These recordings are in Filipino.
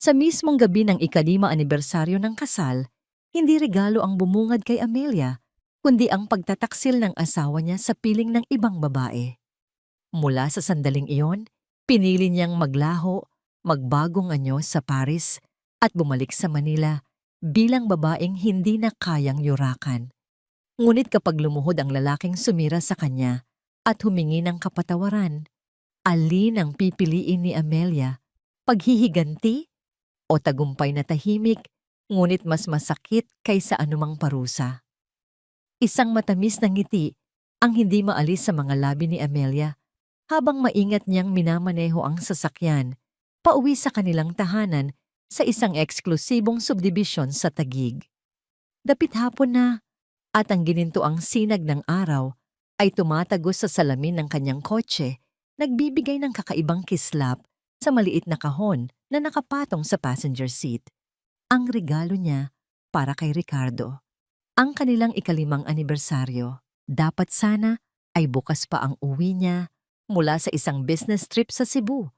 Sa mismong gabi ng ika-5 anibersaryo ng kasal, hindi regalo ang bumungad kay Amelia, kundi ang pagtataksil ng asawa niya sa piling ng ibang babae. Mula sa sandaling iyon, pinili niyang maglaho, magbagong anyo sa Paris at bumalik sa Manila bilang babaeng hindi na kayang yurakan. Ngunit kapag lumuhod ang lalaking sumira sa kanya at humingi ng kapatawaran, alin ang pipiliin ni Amelia? Paghihiganti o tagumpay na tahimik, ngunit mas masakit kaysa anumang parusa? Isang matamis na ngiti ang hindi maalis sa mga labi ni Amelia habang maingat niyang minamaneho ang sasakyan pauwi sa kanilang tahanan sa isang eksklusibong subdivision sa Taguig. Dapit hapon na at ang ginintuang sinag ng araw ay tumatagos sa salamin ng kanyang kotse, nagbibigay ng kakaibang kislap sa maliit na kahon na nakapatong sa passenger seat. Ang regalo niya para kay Ricardo. Ang kanilang ika-5 anibersaryo. Dapat sana ay bukas pa ang uwi niya mula sa isang business trip sa Cebu.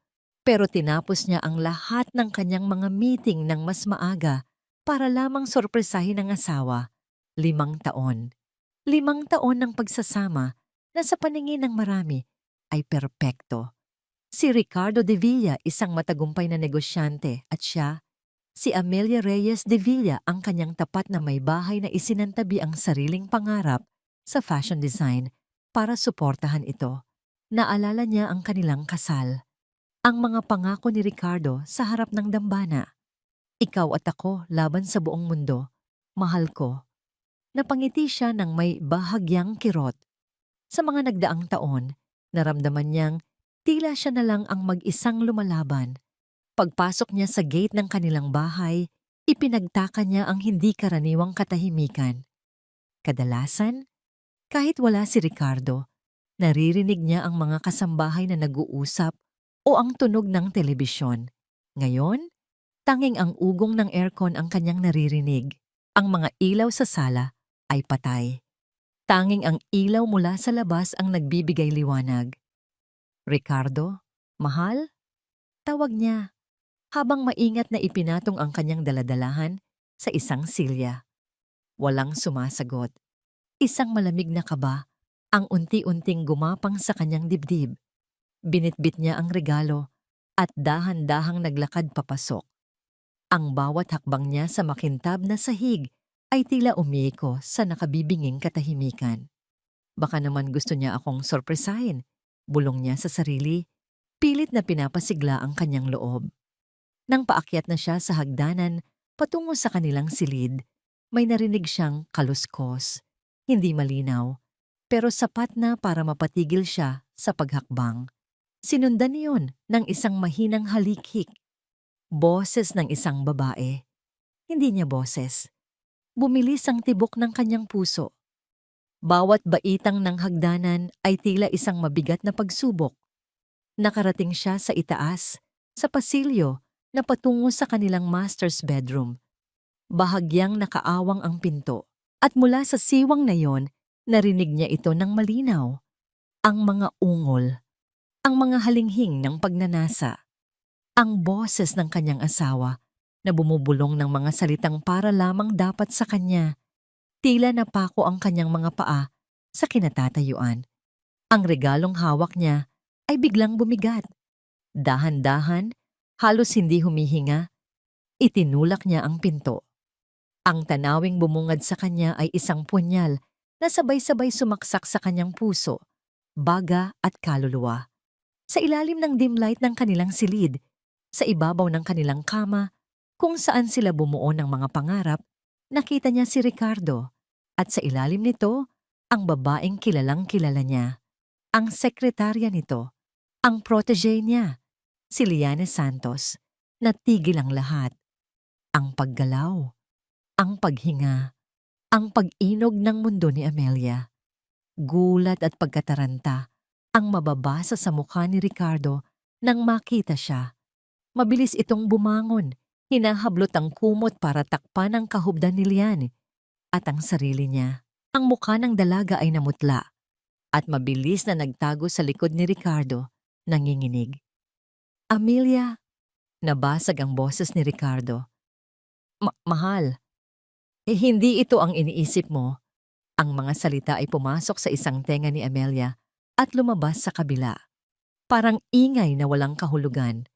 Pero tinapos niya ang lahat ng kanyang mga meeting ng mas maaga para lamang sorpresahin ang asawa. 5 taon. 5 taon ng pagsasama na sa paningin ng marami ay perpekto. Si Ricardo de Villa, isang matagumpay na negosyante, at siya, si Amelia Reyes de Villa, ang kanyang tapat na may bahay na isinantabi ang sariling pangarap sa fashion design para suportahan ito. Naalala niya ang kanilang kasal. Ang mga pangako ni Ricardo sa harap ng dambana. Ikaw at ako laban sa buong mundo. Mahal ko. Napangiti siya ng may bahagyang kirot. Sa mga nagdaang taon, naramdaman niyang tila siya na lang ang mag-isang lumalaban. Pagpasok niya sa gate ng kanilang bahay, ipinagtaka niya ang hindi karaniwang katahimikan. Kadalasan, kahit wala si Ricardo, naririnig niya ang mga kasambahay na nag-uusap o ang tunog ng telebisyon. Ngayon, tanging ang ugong ng aircon ang kanyang naririnig. Ang mga ilaw sa sala ay patay. Tanging ang ilaw mula sa labas ang nagbibigay liwanag. Ricardo, mahal? Tawag niya, habang maingat na ipinatong ang kanyang daladalahan sa isang silya. Walang sumasagot. Isang malamig na kaba ang unti-unting gumapang sa kanyang dibdib. Binitbit niya ang regalo at dahan-dahang naglakad papasok. Ang bawat hakbang niya sa makintab na sahig ay tila umiiko sa nakabibinging katahimikan. Baka naman gusto niya akong sorpresahin, bulong niya sa sarili, pilit na pinapasigla ang kanyang loob. Nang paakyat na siya sa hagdanan patungo sa kanilang silid, may narinig siyang kaluskos. Hindi malinaw, pero sapat na para mapatigil siya sa paghakbang. Sinundan niyon ng isang mahinang halikhik. Boses ng isang babae. Hindi niya boses. Bumilis ang tibok ng kanyang puso. Bawat baitang ng hagdanan ay tila isang mabigat na pagsubok. Nakarating siya sa itaas, sa pasilyo na patungo sa kanilang master's bedroom. Bahagyang nakaawang ang pinto, at mula sa siwang na yon, narinig niya ito ng malinaw. Ang mga ungol, ang mga halinghing ng pagnanasa, ang boses ng kanyang asawa na bumubulong ng mga salitang para lamang dapat sa kanya. Tila napako ang kanyang mga paa sa kinatatayuan. Ang regalong hawak niya ay biglang bumigat. Dahan-dahan, halos hindi humihinga, itinulak niya ang pinto. Ang tanawing bumungad sa kanya ay isang punyal na sabay-sabay sumaksak sa kanyang puso, baga at kaluluwa. Sa ilalim ng dim light ng kanilang silid, sa ibabaw ng kanilang kama, kung saan sila bumuo ng mga pangarap, nakita niya si Ricardo, at sa ilalim nito, ang babaeng kilalang-kilala niya. Ang sekretarya nito, ang protege niya, si Liane Santos. Natigil ang lahat. Ang paggalaw, ang paghinga, ang pag-inog ng mundo ni Amelia. Gulat at pagkataranta ang mababasa sa mukha ni Ricardo nang makita siya. Mabilis itong bumangon, hinahablot ang kumot para takpan ang kahubdan ni Liane at ang sarili niya. Ang mukha ng dalaga ay namutla at mabilis na nagtago sa likod ni Ricardo, nanginginig. Amelia, Nabasag ang boses ni Ricardo. Mahal, hindi ito ang iniisip mo." Ang mga salita ay pumasok sa isang tenga ni Amelia at lumabas sa kabila. Parang ingay na walang kahulugan.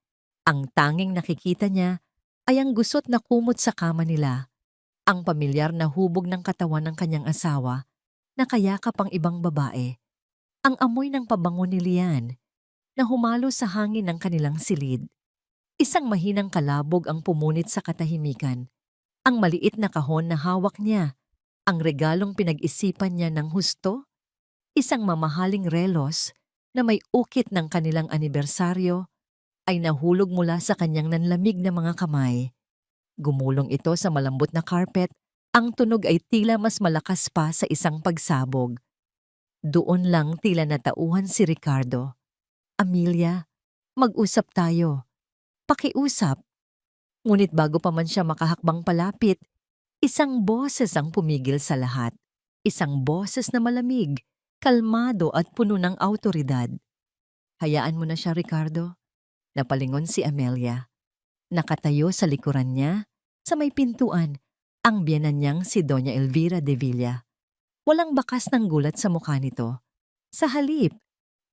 Ang tanging nakikita niya ay ang gusot na kumot sa kama nila, ang pamilyar na hubog ng katawan ng kanyang asawa na kayakap ang ibang babae, ang amoy ng pabango ni Lian na humalo sa hangin ng kanilang silid. Isang mahinang kalabog ang pumunit sa katahimikan, ang maliit na kahon na hawak niya, ang regalong pinag-isipan niya ng husto, isang mamahaling relos na may ukit ng kanilang anibersaryo ay nahulog mula sa kanyang nanlamig na mga kamay. Gumulong ito sa malambot na carpet, ang tunog ay tila mas malakas pa sa isang pagsabog. Doon lang tila natauhan si Ricardo. "Amelia, mag-usap tayo. Pakiusap." Ngunit bago pa man siya makahakbang palapit, isang boses ang pumigil sa lahat. Isang boses na malamig, kalmado at puno ng awtoridad. "Hayaan mo na siya, Ricardo." Napalingon si Amelia. Nakatayo sa likuran niya, sa may pintuan, ang biyenan niyang si Doña Elvira de Villa. Walang bakas ng gulat sa mukha nito. Sa halip,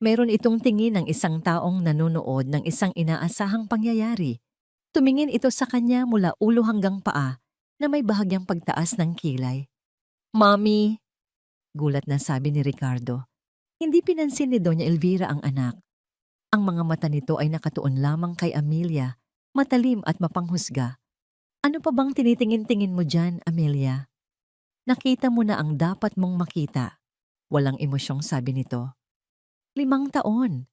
meron itong tingin ng isang taong nanonood ng isang inaasahang pangyayari. Tumingin ito sa kanya mula ulo hanggang paa na may bahagyang pagtaas ng kilay. "Mommy!" Gulat na sabi ni Ricardo. Hindi pinansin ni Doña Elvira ang anak. Ang mga mata nito ay nakatuon lamang kay Amelia, matalim at mapanghusga. "Ano pa bang tinitingin-tingin mo dyan, Amelia? Nakita mo na ang dapat mong makita." Walang emosyong sabi nito. 5 taon.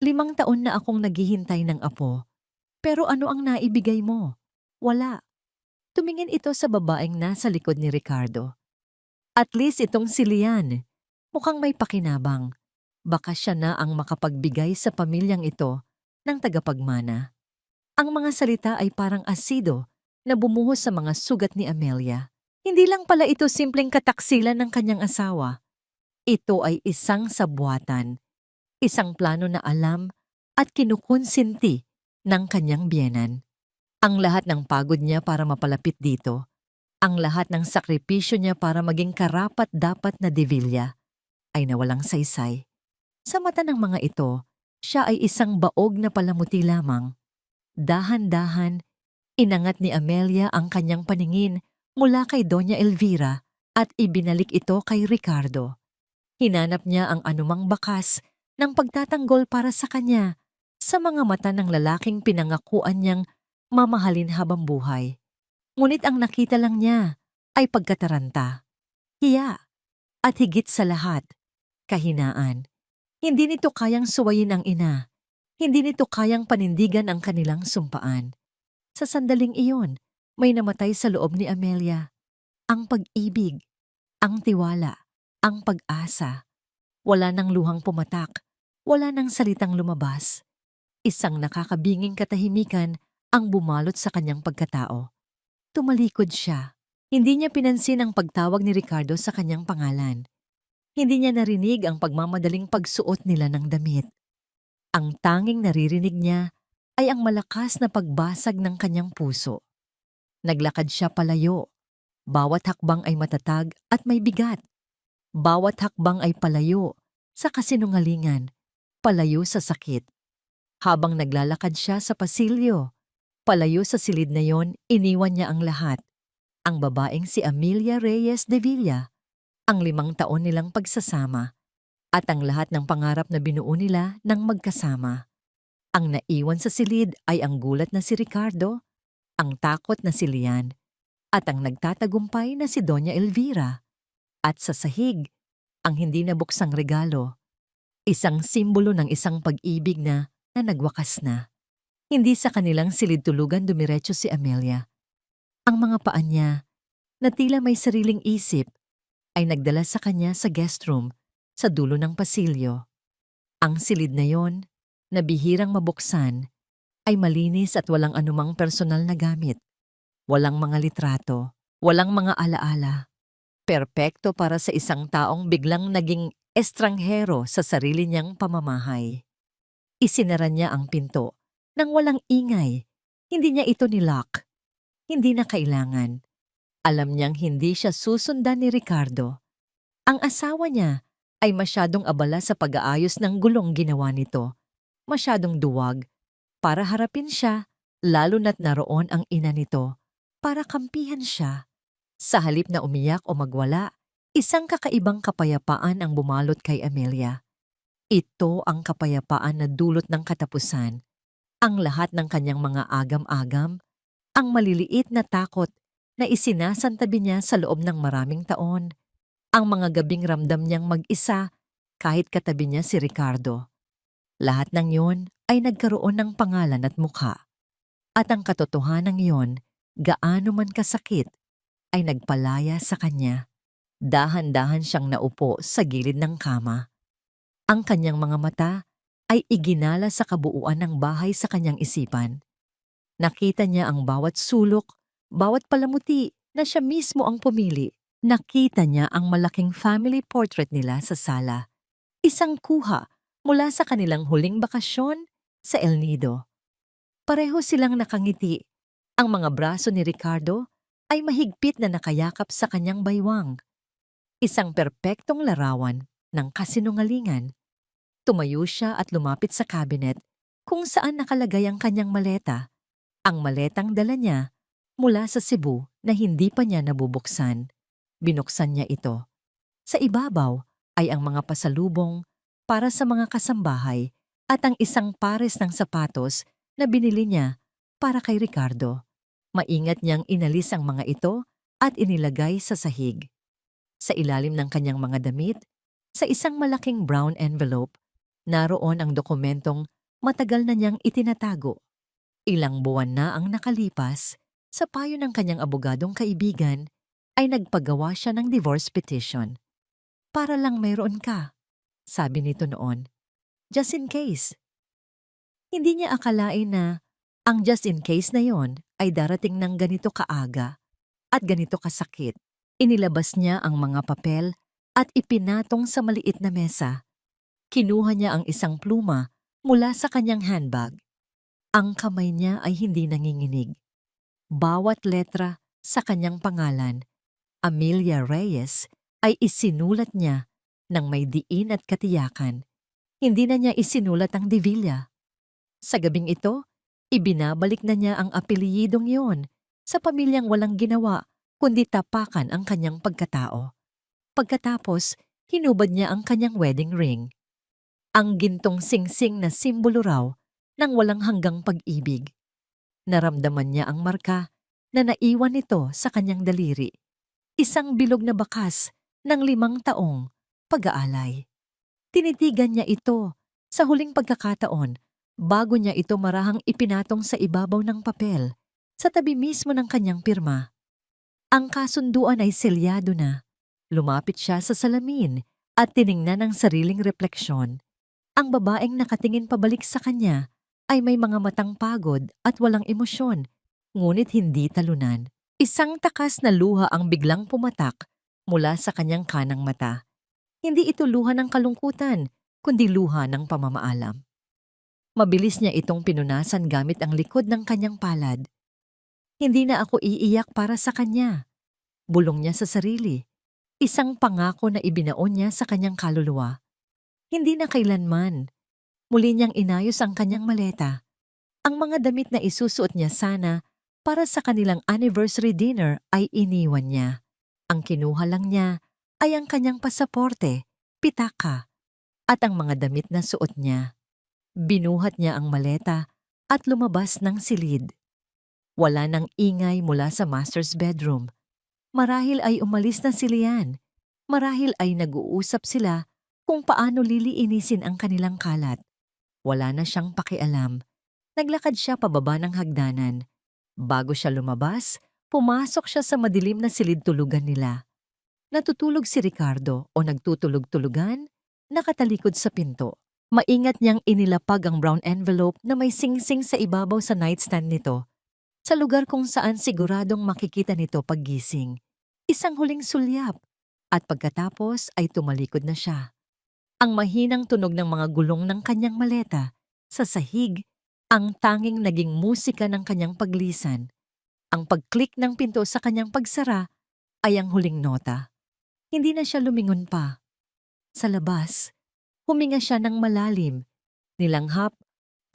5 taon na akong naghihintay ng apo. Pero ano ang naibigay mo? Wala. Tumingin ito sa babaeng nasa likod ni Ricardo. At least itong si Lian. Mukhang may pakinabang. Baka siya na ang makapagbigay sa pamilyang ito ng tagapagmana. Ang mga salita ay parang asido na bumuhos sa mga sugat ni Amelia. Hindi lang pala ito simpleng kataksilan ng kanyang asawa. Ito ay isang sabwatan, isang plano na alam at kinukonsinti ng kanyang biyenan. Ang lahat ng pagod niya para mapalapit dito, ang lahat ng sakripisyo niya para maging karapat-dapat na De Villa, ay nawalang saysay. Sa mata ng mga ito, siya ay isang baog na palamuti lamang. Dahan-dahan, inangat ni Amelia ang kanyang paningin mula kay Doña Elvira at ibinalik ito kay Ricardo. Hinanap niya ang anumang bakas ng pagtatanggol para sa kanya sa mga mata ng lalaking pinangakuan niyang mamahalin habang buhay. Ngunit ang nakita lang niya ay pagkataranta, hiya, at higit sa lahat, kahinaan. Hindi nito kayang suwayin ang ina. Hindi nito kayang panindigan ang kanilang sumpaan. Sa sandaling iyon, may namatay sa loob ni Amelia. Ang pag-ibig, ang tiwala, ang pag-asa. Wala nang luhang pumatak, wala nang salitang lumabas. Isang nakakabinging katahimikan ang bumalot sa kanyang pagkatao. Tumalikod siya. Hindi niya pinansin ang pagtawag ni Ricardo sa kanyang pangalan. Hindi niya narinig ang pagmamadaling pagsuot nila ng damit. Ang tanging naririnig niya ay ang malakas na pagbasag ng kanyang puso. Naglakad siya palayo. Bawat hakbang ay matatag at may bigat. Bawat hakbang ay palayo sa kasinungalingan, palayo sa sakit. Habang naglalakad siya sa pasilyo, palayo sa silid na yon, iniwan niya ang lahat. Ang babaeng si Amelia Reyes de Villa, ang 5 taon nilang pagsasama, at ang lahat ng pangarap na binuo nila ng magkasama. Ang naiwan sa silid ay ang gulat na si Ricardo, ang takot na si Lian, at ang nagtatagumpay na si Doña Elvira. At sa sahig, ang hindi nabuksang regalo, isang simbolo ng isang pag-ibig na nagwakas na. Hindi sa kanilang silid tulugan dumiretso si Amelia. Ang mga paa niya, na tila may sariling isip, ay nagdala sa kanya sa guest room sa dulo ng pasilyo. Ang silid na yon, na bihirang mabuksan, ay malinis at walang anumang personal na gamit. Walang mga litrato, walang mga alaala. Perpekto para sa isang taong biglang naging estranghero sa sarili niyang pamamahay. Isinara niya ang pinto nang walang ingay Hindi niya ito nilock. Hindi na kailangan. Alam niyang hindi siya susundan ni Ricardo. Ang asawa niya ay masyadong abala sa pag-aayos ng gulong ginawa nito. Masyadong duwag para harapin siya, lalo na't naroon ang ina nito para kampihan siya. Sa halip na umiyak o magwala, isang kakaibang kapayapaan ang bumalot kay Amelia. Ito ang kapayapaan na dulot ng katapusan. Ang lahat ng kanyang mga agam-agam, ang maliliit na takot na isinasantabi niya sa loob ng maraming taon, ang mga gabing ramdam niyang mag-isa kahit katabi niya si Ricardo. Lahat ng yon ay nagkaroon ng pangalan at mukha. At ang katotohanan yon, gaano man kasakit, ay nagpalaya sa kanya. Dahan-dahan siyang naupo sa gilid ng kama. Ang kanyang mga mata ay iginala sa kabuuan ng bahay sa kanyang isipan. Nakita niya ang bawat sulok, bawat palamuti na siya mismo ang pumili. Nakita niya ang malaking family portrait nila sa sala. Isang kuha mula sa kanilang huling bakasyon sa El Nido. Pareho silang nakangiti. Ang mga braso ni Ricardo ay mahigpit na nakayakap sa kanyang baywang. Isang perpektong larawan ng kasinungalingan. Tumayo siya at lumapit sa cabinet kung saan nakalagay ang kanyang maleta. Ang maletang dala niya mula sa Cebu na hindi pa niya nabubuksan. Binuksan niya ito. Sa ibabaw ay ang mga pasalubong para sa mga kasambahay at ang isang pares ng sapatos na binili niya para kay Ricardo. Maingat niyang inalis ang mga ito at inilagay sa sahig. Sa ilalim ng kanyang mga damit, sa isang malaking brown envelope, naroon ang dokumentong matagal na niyang itinatago. Ilang buwan na ang nakalipas, sa payo ng kanyang abogadong kaibigan, ay nagpagawa siya ng divorce petition. Para lang mayroon ka, sabi nito noon. Just in case. Hindi niya akalain na ang just in case na yon ay darating ng ganito kaaga at ganito kasakit. Inilabas niya ang mga papel at ipinatong sa maliit na mesa. Kinuha niya ang isang pluma mula sa kanyang handbag. Ang kamay niya ay hindi nanginginig. Bawat letra sa kanyang pangalan, Amelia Reyes, ay isinulat niya ng may diin at katiyakan. Hindi na niya isinulat ang Divilla. Sa gabing ito, ibinabalik na niya ang apelyidong yon sa pamilyang walang ginawa kundi tapakan ang kanyang pagkatao. Pagkatapos, hinubad niya ang kanyang wedding ring. Ang gintong singsing na simbolo raw ng walang hanggang pag-ibig. Naramdaman niya ang marka na naiwan nito sa kanyang daliri. Isang bilog na bakas ng 5 taong pag-aalay. Tinitigan niya ito sa huling pagkakataon bago niya ito marahang ipinatong sa ibabaw ng papel sa tabi mismo ng kanyang pirma. Ang kasunduan ay selyado na. Lumapit siya sa salamin at tiningnan ang sariling refleksyon. Ang babaeng nakatingin pabalik sa kanya ay may mga matang pagod at walang emosyon, ngunit hindi talunan. Isang takas na luha ang biglang pumatak mula sa kanyang kanang mata. Hindi ito luha ng kalungkutan, kundi luha ng pamamaalam. Mabilis niya itong pinunasan gamit ang likod ng kanyang palad. Hindi na ako iiyak para sa kanya. Bulong niya sa sarili. Isang pangako na ibinaon niya sa kanyang kaluluwa. Hindi na kailanman. Muli niyang inayos ang kanyang maleta. Ang mga damit na isusuot niya sana para sa kanilang anniversary dinner ay iniwan niya. Ang kinuha lang niya ay ang kanyang pasaporte, pitaka, at ang mga damit na suot niya. Binuhat niya ang maleta at lumabas ng silid. Wala nang ingay mula sa master's bedroom. Marahil ay umalis na si Lian. Marahil ay nag-uusap sila kung paano liliinisin ang kanilang kalat. Wala na siyang pakialam. Naglakad siya pababa ng hagdanan. Bago siya lumabas, pumasok siya sa madilim na silid tulugan nila. Natutulog si Ricardo o nagtutulog-tulugan, nakatalikod sa pinto. Maingat niyang inilapag ang brown envelope na may singsing sa ibabaw sa nightstand nito, sa lugar kung saan siguradong makikita nito paggising. Isang huling sulyap, at pagkatapos ay tumalikod na siya. Ang mahinang tunog ng mga gulong ng kanyang maleta sa sahig Ang tanging naging musika ng kanyang paglisan, ang pag-click ng pinto sa kanyang pagsara ay ang huling nota. Hindi na siya lumingon pa. Sa labas, huminga siya ng malalim, nilanghap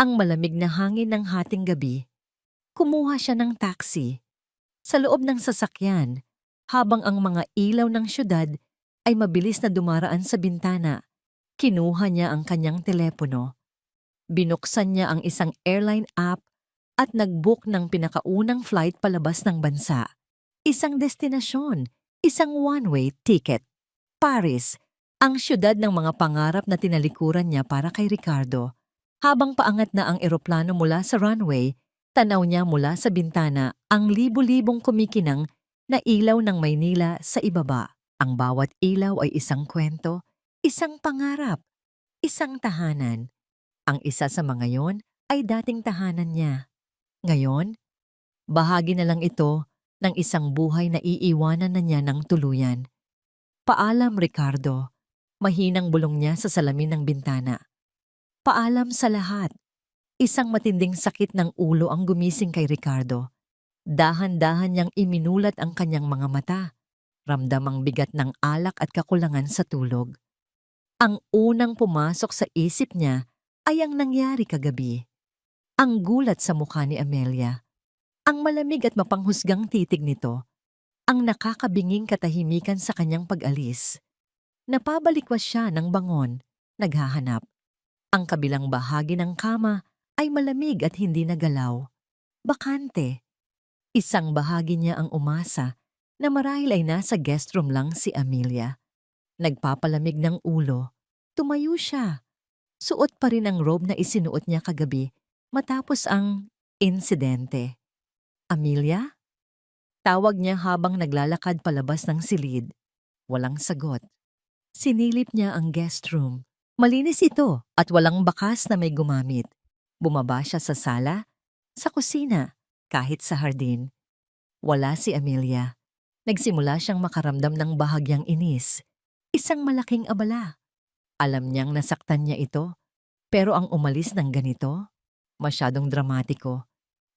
ang malamig na hangin ng hating gabi. Kumuha siya ng taxi. Sa loob ng sasakyan, habang ang mga ilaw ng syudad ay mabilis na dumaraan sa bintana, kinuha niya ang kanyang telepono. Binuksan niya ang isang airline app at nag-book ng pinakaunang flight palabas ng bansa. Isang destinasyon, isang one-way ticket. Paris, ang syudad ng mga pangarap na tinalikuran niya para kay Ricardo. Habang paangat na ang eroplano mula sa runway, tanaw niya mula sa bintana ang libu-libong kumikinang na ilaw ng Maynila sa ibaba. Ang bawat ilaw ay isang kwento, isang pangarap, isang tahanan. Ang isa sa mga yon ay dating tahanan niya. Ngayon, bahagi na lang ito ng isang buhay na iiwanan na niya ng tuluyan. Paalam, Ricardo. Mahinang bulong niya sa salamin ng bintana. Paalam sa lahat. Isang matinding sakit ng ulo ang gumising kay Ricardo. Dahan-dahan niyang iminulat ang kanyang mga mata. Ramdam ang bigat ng alak at kakulangan sa tulog. Ang unang pumasok sa isip niya ay ang nangyari kagabi. Ang gulat sa mukha ni Amelia. Ang malamig at mapanghusgang titig nito. Ang nakakabinging katahimikan sa kanyang pag-alis. Napabalikwas siya ng bangon, naghahanap. Ang kabilang bahagi ng kama ay malamig at hindi nagalaw. Bakante. Isang bahagi niya ang umasa na marahil ay nasa guest room lang si Amelia. Nagpapalamig ng ulo. Tumayo siya. Suot pa rin ang robe na isinuot niya kagabi matapos ang insidente. Amelia? Tawag niya habang naglalakad palabas ng silid. Walang sagot. Sinilip niya ang guest room. Malinis ito at walang bakas na may gumamit. Bumaba siya sa sala, sa kusina, kahit sa hardin. Wala si Amelia. Nagsimula siyang makaramdam ng bahagyang inis. Isang malaking abala. Alam niyang nasaktan niya ito, pero ang umalis ng ganito, masyadong dramatiko.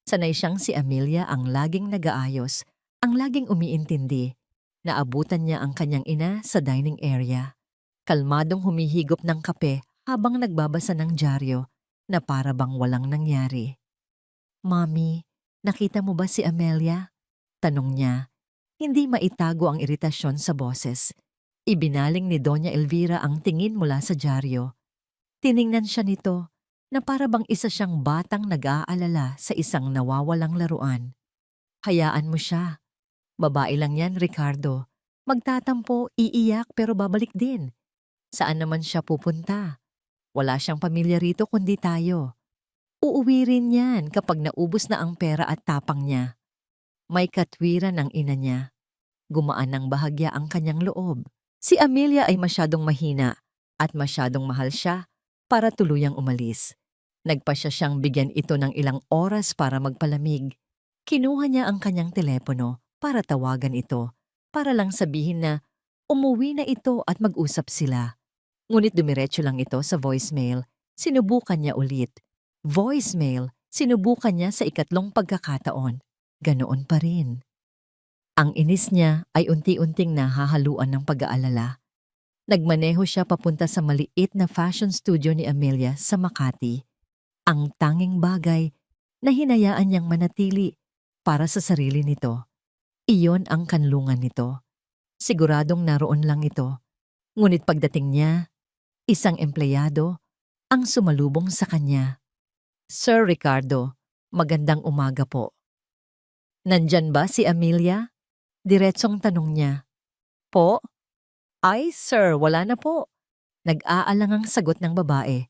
Sanay siyang si Amelia ang laging nag-aayos, ang laging umiintindi. Naabutan niya ang kanyang ina sa dining area. Kalmadong humihigop ng kape habang nagbabasa ng dyaryo na para bang walang nangyari. Mami, nakita mo ba si Amelia? Tanong niya. Hindi maitago ang iritasyon sa boses. Ibinaling ni Doña Elvira ang tingin mula sa dyaryo. Tiningnan siya nito na para bang isa siyang batang nag-aalala sa isang nawawalang laruan. Hayaan mo siya. Babae lang yan, Ricardo. Magtatampo, iiyak pero babalik din. Saan naman siya pupunta? Wala siyang pamilya rito kundi tayo. Uuwi rin yan kapag naubos na ang pera at tapang niya. May katwiran ang ina niya. Gumaan ng bahagya ang kanyang loob. Si Amelia ay masyadong mahina at masyadong mahal siya para tuluyang umalis. Nagpasya siyang bigyan ito ng ilang oras para magpalamig. Kinuha niya ang kanyang telepono para tawagan ito, para lang sabihin na umuwi na ito at mag-usap sila. Ngunit dumiretso lang ito sa voicemail. Sinubukan niya ulit. Voicemail, sinubukan niya sa ikatlong pagkakataon. Ganoon pa rin. Ang inis niya ay unti-unting nahahaluan ng pag-aalala. Nagmaneho siya papunta sa maliit na fashion studio ni Amelia sa Makati. Ang tanging bagay na hinayaan niyang manatili para sa sarili nito. Iyon ang kanlungan nito. Siguradong naroon lang ito. Ngunit pagdating niya, isang empleyado ang sumalubong sa kanya. Sir Ricardo, magandang umaga po. Nandyan ba si Amelia? Diretsong tanong niya. Po? Ay, sir, wala na po. Nag-aalangang sagot ng babae.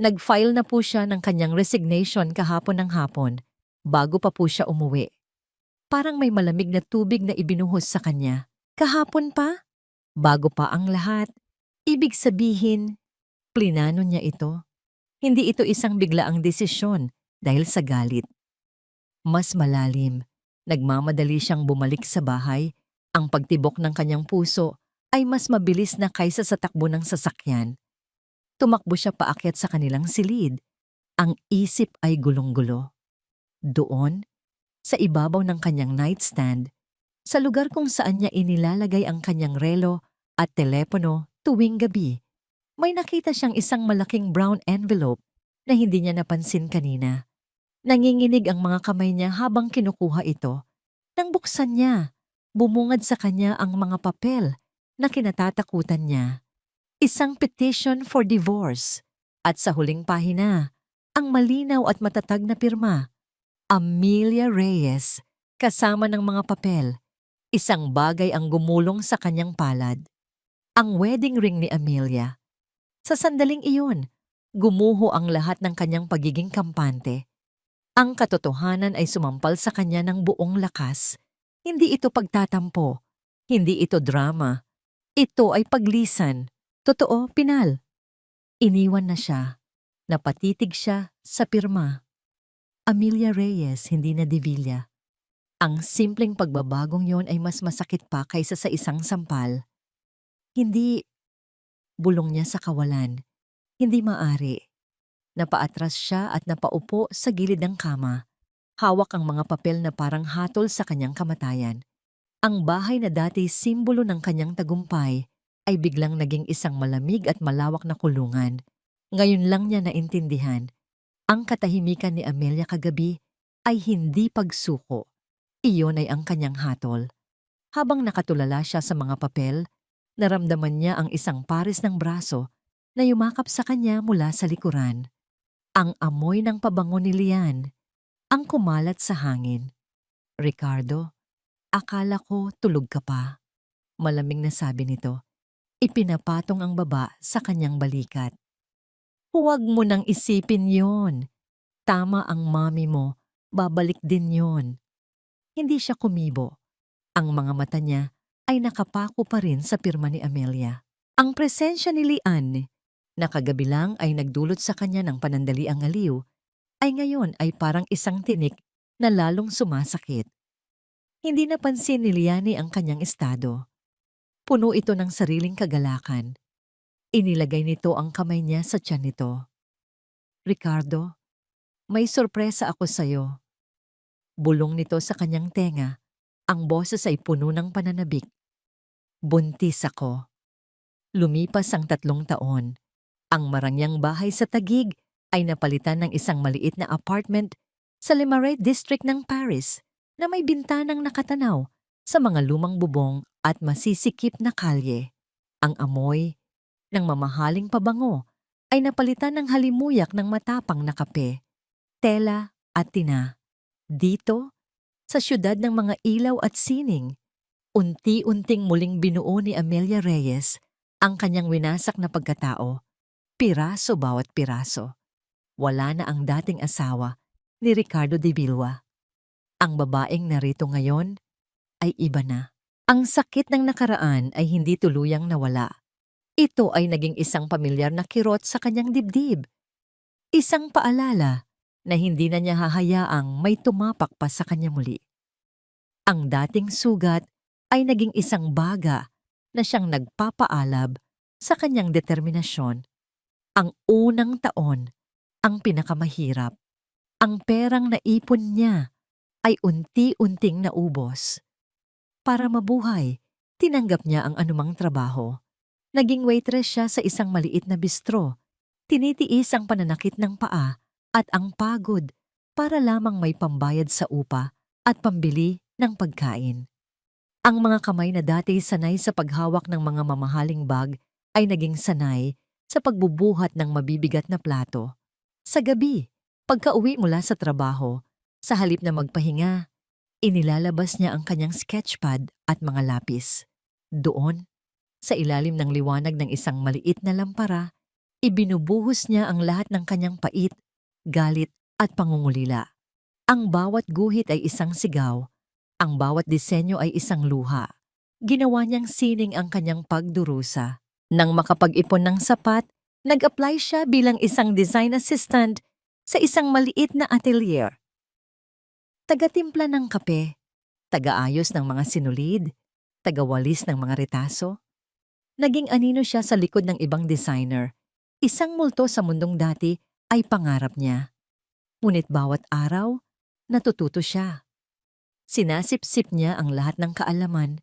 Nag-file na po siya ng kanyang resignation kahapon ng hapon, bago pa po siya umuwi. Parang may malamig na tubig na ibinuhos sa kanya. Kahapon pa? Bago pa ang lahat. Ibig sabihin, plinano niya ito. Hindi ito isang biglaang desisyon dahil sa galit. Mas malalim, nagmamadali siyang bumalik sa bahay. Ang pagtibok ng kanyang puso ay mas mabilis na kaysa sa takbo ng sasakyan. Tumakbo siya paakyat sa kanilang silid. Ang isip ay gulong-gulo. Doon, sa ibabaw ng kanyang nightstand, sa lugar kung saan niya inilalagay ang kanyang relo at telepono tuwing gabi, may nakita siyang isang malaking brown envelope na hindi niya napansin kanina. Nanginginig ang mga kamay niya habang kinukuha ito. Nang buksan niya, bumungad sa kanya ang mga papel na kinatatakutan niya. Isang petition for divorce. At sa huling pahina, ang malinaw at matatag na pirma, Amelia Reyes, kasama ng mga papel. Isang bagay ang gumulong sa kanyang palad. Ang wedding ring ni Amelia. Sa sandaling iyon, gumuho ang lahat ng kanyang pagiging kampante. Ang katotohanan ay sumampal sa kanya ng buong lakas. Hindi ito pagtatampo. Hindi ito drama. Ito ay paglisan. Totoo, Pinal. Iniwan na siya. Napatitig siya sa pirma. Amelia Reyes, hindi na Divilla. Ang simpleng pagbabagong yon ay mas masakit pa kaysa sa isang sampal. Hindi bulong niya sa kawalan. Hindi maari. Napaatras siya at napaupo sa gilid ng kama. Hawak ang mga papel na parang hatol sa kanyang kamatayan. Ang bahay na dati simbolo ng kanyang tagumpay ay biglang naging isang malamig at malawak na kulungan. Ngayon lang niya naintindihan. Ang katahimikan ni Amelia kagabi ay hindi pagsuko. Iyon ay ang kanyang hatol. Habang nakatulala siya sa mga papel, naramdaman niya ang isang pares ng braso na yumakap sa kanya mula sa likuran. Ang amoy ng pabango ni Lian, ang kumalat sa hangin. Ricardo, akala ko tulog ka pa. Malamig na sabi nito. Ipinapatong ang baba sa kanyang balikat. Huwag mo nang isipin yon. Tama ang mami mo, babalik din yon. Hindi siya kumibo. Ang mga mata niya ay nakapako pa rin sa pirma ni Amelia. Ang presensya ni Lian, na kagabi lang ay nagdulot sa kanya ng panandaliang aliw, ay ngayon ay parang isang tinik na lalong sumasakit. Hindi napansin ni Liani ang kanyang estado. Puno ito ng sariling kagalakan. Inilagay nito ang kamay niya sa tiyan nito. Ricardo, may sorpresa ako sa'yo. Bulong nito sa kanyang tenga. Ang boses ay puno ng pananabik. Buntis ako. Lumipas ang 3 taon. Ang marangyang bahay sa Taguig ay napalitan ng isang maliit na apartment sa Limarais District ng Paris na may bintanang nakatanaw sa mga lumang bubong at masisikip na kalye. Ang amoy ng mamahaling pabango ay napalitan ng halimuyak ng matapang na kape, tela at tina. Dito, sa syudad ng mga ilaw at sining, unti-unting muling binuo ni Amelia Reyes ang kanyang winasak na pagkatao, piraso bawat piraso. Wala na ang dating asawa ni Ricardo de Bilwa. Ang babaeng narito ngayon ay iba na. Ang sakit ng nakaraan ay hindi tuluyang nawala. Ito ay naging isang pamilyar na kirot sa kanyang dibdib. Isang paalala na hindi na niya hahayaang may tumapak pa sa kanya muli. Ang dating sugat ay naging isang baga na siyang nagpapaalab sa kanyang determinasyon. Ang unang taon, ang pinakamahirap. Ang perang naipon niya ay unti-unting naubos. Para mabuhay, tinanggap niya ang anumang trabaho. Naging waitress siya sa isang maliit na bistro. Tinitiis ang pananakit ng paa at ang pagod para lamang may pambayad sa upa at pambili ng pagkain. Ang mga kamay na dati sanay sa paghawak ng mga mamahaling bag ay naging sanay sa pagbubuhat ng mabibigat na plato. Sa gabi, pagka-uwi mula sa trabaho, sa halip na magpahinga, inilalabas niya ang kanyang sketchpad at mga lapis. Doon, sa ilalim ng liwanag ng isang maliit na lampara, ibinubuhos niya ang lahat ng kanyang pait, galit at pangungulila. Ang bawat guhit ay isang sigaw, ang bawat disenyo ay isang luha. Ginawa niyang sining ang kanyang pagdurusa. Nang makapag-ipon ng sapat, nag-apply siya bilang isang design assistant sa isang maliit na atelier. Taga-timpla ng kape, taga-ayos ng mga sinulid, taga-walis ng mga retaso. Naging anino siya sa likod ng ibang designer. Isang multo sa mundong dati ay pangarap niya. Ngunit bawat araw, natututo siya. Sinasipsip niya ang lahat ng kaalaman,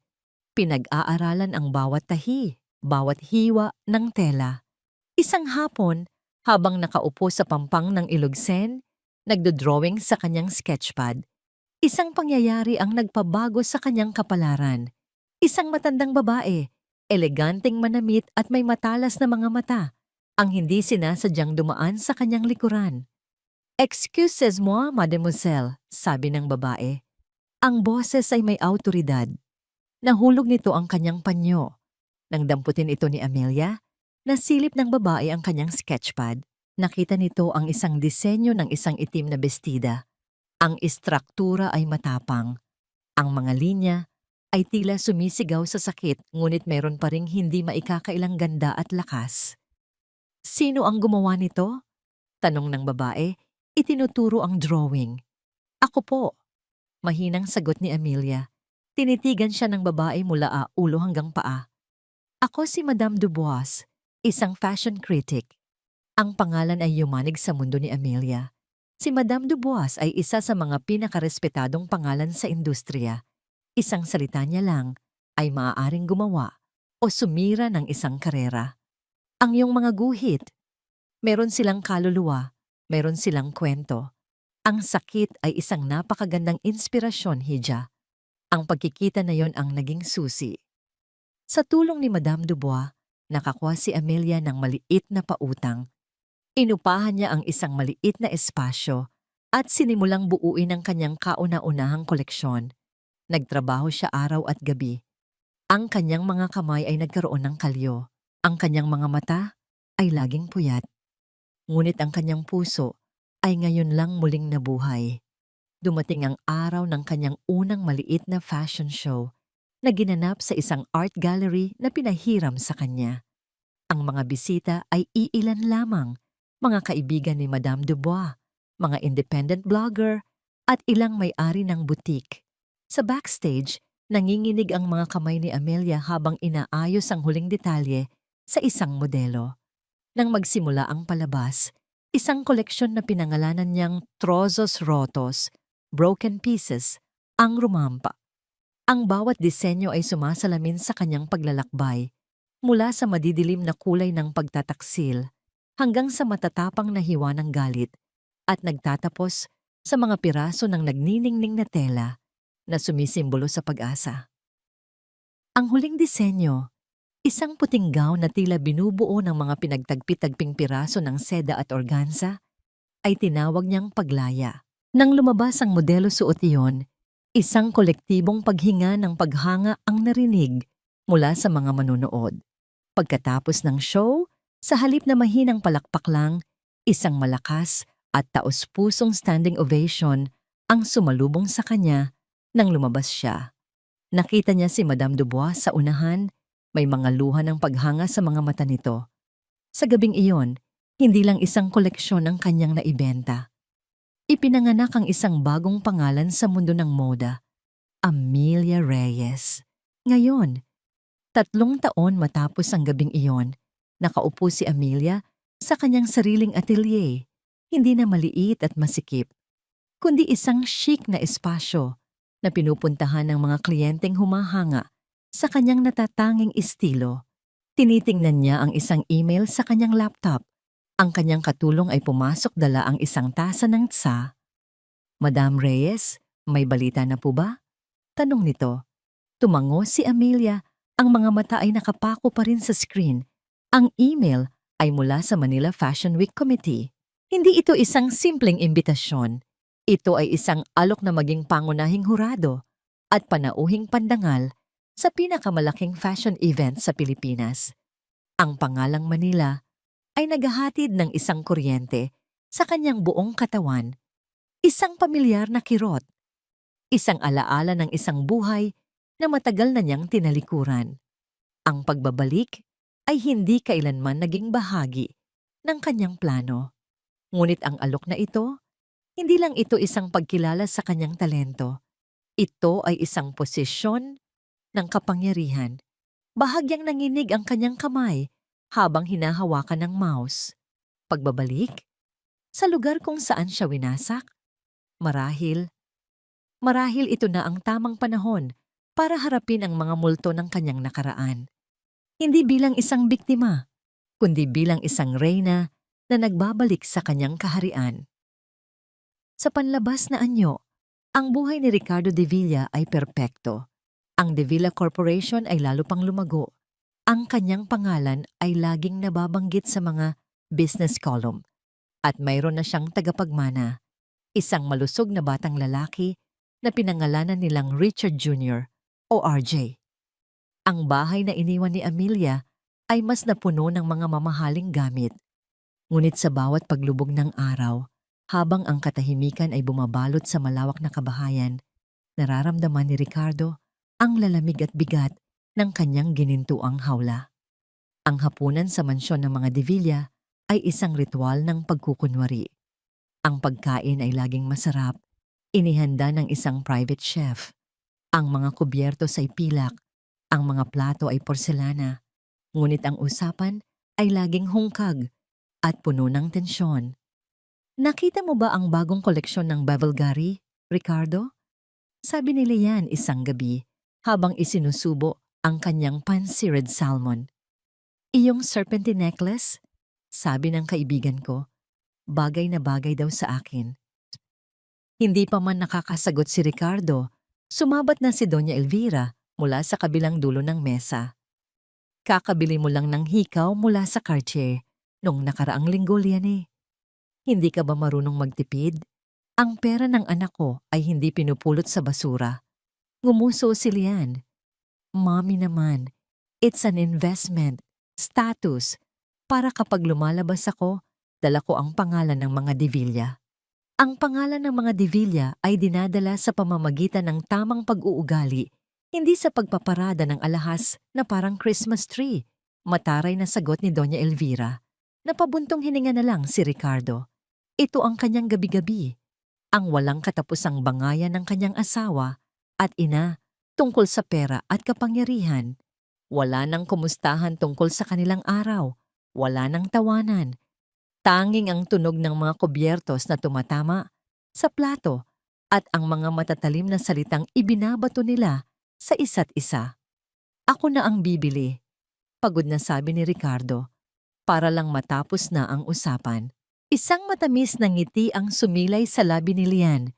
pinag-aaralan ang bawat tahi, bawat hiwa ng tela. Isang hapon, habang nakaupo sa pampang ng Ilogsen, nagdodrawing sa kanyang sketchpad, isang pangyayari ang nagpabago sa kanyang kapalaran. Isang matandang babae, eleganteng manamit at may matalas na mga mata, ang hindi sinasadyang dumaan sa kanyang likuran. "Excusez-moi, mademoiselle," sabi ng babae. Ang boses ay may awtoridad. Nahulog nito ang kanyang panyo. Nang damputin ito ni Amelia, nasilip ng babae ang kanyang sketchpad. Nakita nito ang isang disenyo ng isang itim na bestida. Ang istruktura ay matapang. Ang mga linya ay tila sumisigaw sa sakit, ngunit meron pa ring hindi maikakailang ganda at lakas. "Sino ang gumawa nito?" tanong ng babae. Itinuturo ang drawing. "Ako po," mahinang sagot ni Amelia. Tinitigan siya ng babae mula ulo hanggang paa. "Ako si Madame Dubois, isang fashion critic." Ang pangalan ay yumanig sa mundo ni Amelia. Si Madame Dubois ay isa sa mga pinakarespetadong pangalan sa industriya. Isang salita niya lang ay maaaring gumawa o sumira ng isang karera. Ang iyong mga guhit, meron silang kaluluwa, meron silang kwento. Ang sakit ay isang napakagandang inspirasyon, Hija. Ang pagkikita na yon ang naging susi. Sa tulong ni Madame Dubois, nakakuha si Amelia ng maliit na pautang. Inupahan niya ang isang maliit na espasyo at sinimulang buuin ang kanyang kauna-unahang koleksyon. Nagtrabaho siya araw at gabi. Ang kanyang mga kamay ay nagkaroon ng kalyo. Ang kanyang mga mata ay laging puyat. Ngunit ang kanyang puso ay ngayon lang muling nabuhay. Dumating ang araw ng kanyang unang maliit na fashion show na ginanap sa isang art gallery na pinahiram sa kanya. Ang mga bisita ay iilan lamang, mga kaibigan ni Madame Dubois, mga independent blogger, at ilang may-ari ng boutique. Sa backstage, nanginginig ang mga kamay ni Amelia habang inaayos ang huling detalye sa isang modelo. Nang magsimula ang palabas, isang koleksyon na pinangalanan niyang Trozos Rotos, Broken Pieces, ang rumampa. Ang bawat disenyo ay sumasalamin sa kanyang paglalakbay, mula sa madidilim na kulay ng pagtataksil hanggang sa matatapang na hiwa ng galit, at nagtatapos sa mga piraso ng nagniningning na tela na sumisimbolo sa pag-asa. Ang huling disenyo, isang puting gown na tila binubuo ng mga pinagtagpi-tagping piraso ng seda at organza, ay tinawag niyang paglaya. Nang lumabas ang modelo suot iyon, isang kolektibong paghinga ng paghanga ang narinig mula sa mga manunood. Pagkatapos ng show, sa halip na mahinang palakpak lang, isang malakas at taos-pusong standing ovation ang sumalubong sa kanya nang lumabas siya. Nakita niya si Madame Dubois sa unahan, may mga luha ng paghanga sa mga mata nito. Sa gabing iyon, hindi lang isang koleksyon ang kanyang naibenta. Ipinanganak ang isang bagong pangalan sa mundo ng moda, Amelia Reyes. Ngayon, 3 taon matapos ang gabing iyon, nakaupo si Amelia sa kanyang sariling atelier, hindi na maliit at masikip, kundi isang chic na espasyo na pinupuntahan ng mga kliyenteng humahanga sa kanyang natatanging estilo. Tinitingnan niya ang isang email sa kanyang laptop. Ang kanyang katulong ay pumasok dala ang isang tasa ng tsa. "Madam Reyes, may balita na po ba?" tanong nito. Tumango si Amelia, ang mga mata ay nakapako pa rin sa screen. Ang email ay mula sa Manila Fashion Week Committee. Hindi ito isang simpleng imbitasyon. Ito ay isang alok na maging pangunahing hurado at panauhing pandangal sa pinakamalaking fashion event sa Pilipinas. Ang pangalang Manila ay naghahatid ng isang kuryente sa kanyang buong katawan, isang pamilyar na kirot, isang alaala ng isang buhay na matagal na niyang tinalikuran. Ang pagbabalik ay hindi kailanman naging bahagi ng kanyang plano. Ngunit ang alok na ito, hindi lang ito isang pagkilala sa kanyang talento. Ito ay isang posisyon ng kapangyarihan. Bahagyang nanginig ang kanyang kamay habang hinahawakan ng mouse. Pagbabalik, Sa lugar kung saan siya winasak? Marahil, marahil ito na ang tamang panahon para harapin ang mga multo ng kanyang nakaraan. Hindi bilang isang biktima, kundi bilang isang reyna na nagbabalik sa kanyang kaharian. Sa panlabas na anyo, ang buhay ni Ricardo de Villa ay perpekto. Ang De Villa Corporation ay lalo pang lumago. Ang kanyang pangalan ay laging nababanggit sa mga business column. At mayroon na siyang tagapagmana, isang malusog na batang lalaki na pinangalanan nilang Richard Jr. o RJ. Ang bahay na iniwan ni Amelia ay mas napuno ng mga mamahaling gamit. Ngunit sa bawat paglubog ng araw, habang ang katahimikan ay bumabalot sa malawak na kabahayan, nararamdaman ni Ricardo ang lalamig at bigat ng kanyang ginintuang hawla. Ang hapunan sa mansyon ng mga De Villa ay isang ritual ng pagkukunwari. Ang pagkain ay laging masarap, inihanda ng isang private chef. Ang mga kubyertos ay pilak, ang mga plato ay porselana, ngunit ang usapan ay laging hungkag at puno ng tensyon. Nakita mo ba ang bagong koleksyon ng Bavelgari, Ricardo? Sabi ni Lian isang gabi habang isinusubo ang kanyang pan-seared salmon. Iyong serpentine necklace? Sabi ng kaibigan ko, bagay na bagay daw sa akin. Hindi pa man nakakasagot si Ricardo, sumabat na si Doña Elvira mula sa kabilang dulo ng mesa. Kakabili mo lang ng hikaw mula sa Cartier nung nakaraang linggo, Lian eh. Hindi ka ba marunong magtipid? Ang pera ng anak ko ay hindi pinupulot sa basura. Ngumuso si Lian. Mommy naman, it's an investment, status, para kapag lumalabas ako, dala ko ang pangalan ng mga De Villa. Ang pangalan ng mga De Villa ay dinadala sa pamamagitan ng tamang pag-uugali, hindi sa pagpaparada ng alahas na parang Christmas tree. Mataray na sagot ni Doña Elvira. Napabuntong hininga na lang si Ricardo. Ito ang kanyang gabi-gabi, ang walang katapusang bangayan ng kanyang asawa at ina tungkol sa pera at kapangyarihan. Wala nang kumustahan tungkol sa kanilang araw, wala nang tawanan. Tanging ang tunog ng mga kubyertos na tumatama sa plato at ang mga matatalim na salitang ibinabato nila sa isa't isa. Ako na ang bibili, pagod na sabi ni Ricardo, para lang matapos na ang usapan. Isang matamis na ngiti ang sumilay sa labi ni Lian,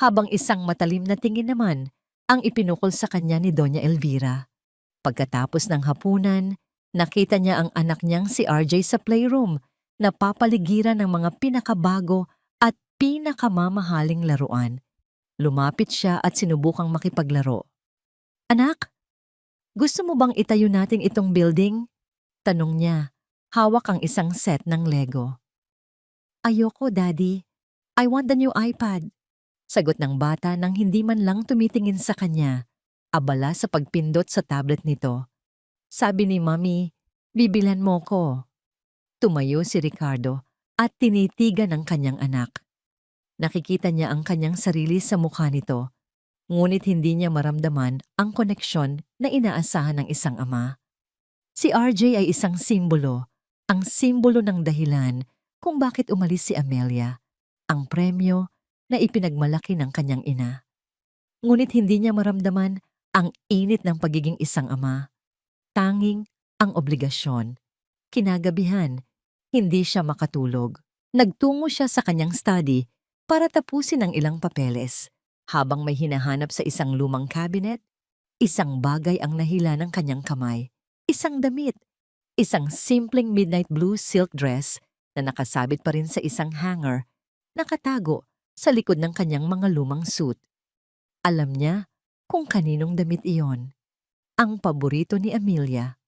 habang isang matalim na tingin naman ang ipinukol sa kanya ni Doña Elvira. Pagkatapos ng hapunan, nakita niya ang anak niyang si RJ sa playroom na papaligiran ng mga pinakabago at pinakamamahaling laruan. Lumapit siya at sinubukang makipaglaro. Anak, gusto mo bang itayo natin itong building? Tanong niya, hawak ang isang set ng Lego. Ayoko, Daddy. I want the new iPad. Sagot ng bata nang hindi man lang tumitingin sa kanya, abala sa pagpindot sa tablet nito. Sabi ni Mommy, bibilhan mo ko. Tumayo si Ricardo at tinitigan ang kanyang anak. Nakikita niya ang kanyang sarili sa mukha nito, ngunit hindi niya maramdaman ang koneksyon na inaasahan ng isang ama. Si RJ ay isang simbolo, ang simbolo ng dahilan kung bakit umalis si Amelia, ang premyo na ipinagmalaki ng kanyang ina. Ngunit hindi niya maramdaman ang init ng pagiging isang ama. Tanging ang obligasyon. Kinagabihan, hindi siya makatulog. Nagtungo siya sa kanyang study para tapusin ang ilang papeles. Habang may hinahanap sa isang lumang cabinet, isang bagay ang nahila ng kanyang kamay. Isang damit. Isang simpleng midnight blue silk dress na nakasabit pa rin sa isang hanger, nakatago sa likod ng kanyang mga lumang suit. Alam niya kung kaninong damit iyon. Ang paborito ni Amelia.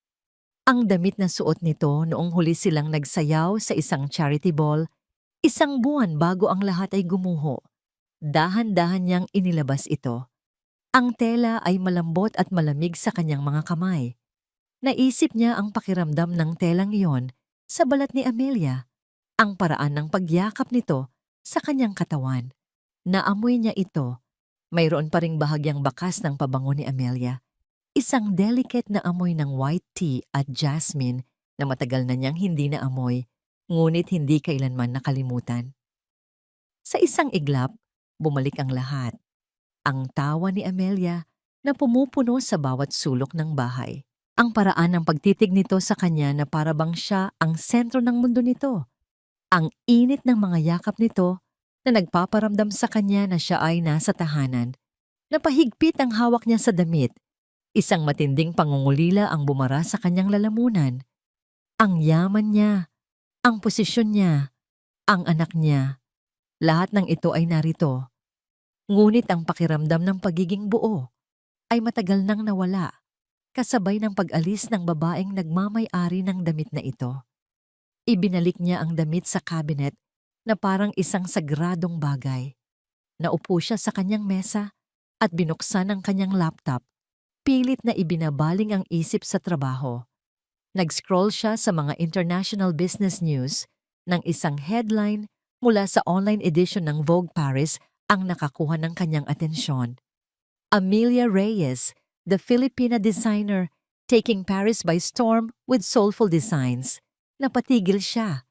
Ang damit na suot nito noong huli silang nagsayaw sa isang charity ball, isang buwan bago ang lahat ay gumuho. Dahan-dahan niyang inilabas ito. Ang tela ay malambot at malamig sa kanyang mga kamay. Naisip niya ang pakiramdam ng telang iyon sa balat ni Amelia, ang paraan ng pagyakap nito sa kanyang katawan. Naamoy niya ito. Mayroon pa ring bahagyang bakas ng pabango ni Amelia. Isang delicate na amoy ng white tea at jasmine na matagal na niyang hindi naamoy, ngunit hindi kailanman nakalimutan. Sa isang iglap, bumalik ang lahat. Ang tawa ni Amelia na pumupuno sa bawat sulok ng bahay. Ang paraan ng pagtitig nito sa kanya na para bang siya ang sentro ng mundo nito. Ang init ng mga yakap nito na nagpaparamdam sa kanya na siya ay nasa tahanan. Napahigpit ang hawak niya sa damit. Isang matinding pangungulila ang bumara sa kanyang lalamunan. Ang yaman niya, ang posisyon niya, ang anak niya. Lahat ng ito ay narito. Ngunit ang pakiramdam ng pagiging buo ay matagal nang nawala, kasabay ng pag-alis ng babaeng nagmamay-ari ng damit na ito. Ibinalik niya ang damit sa cabinet na parang isang sagradong bagay. Naupo siya sa kanyang mesa at binuksan ang kanyang laptop. Pilit na ibinabaling ang isip sa trabaho. Nag-scroll siya sa mga international business news ng isang headline mula sa online edition ng Vogue Paris ang nakakuha ng kanyang atensyon. Amelia Reyes, the Filipina designer, taking Paris by storm with soulful designs. Napatigil siya.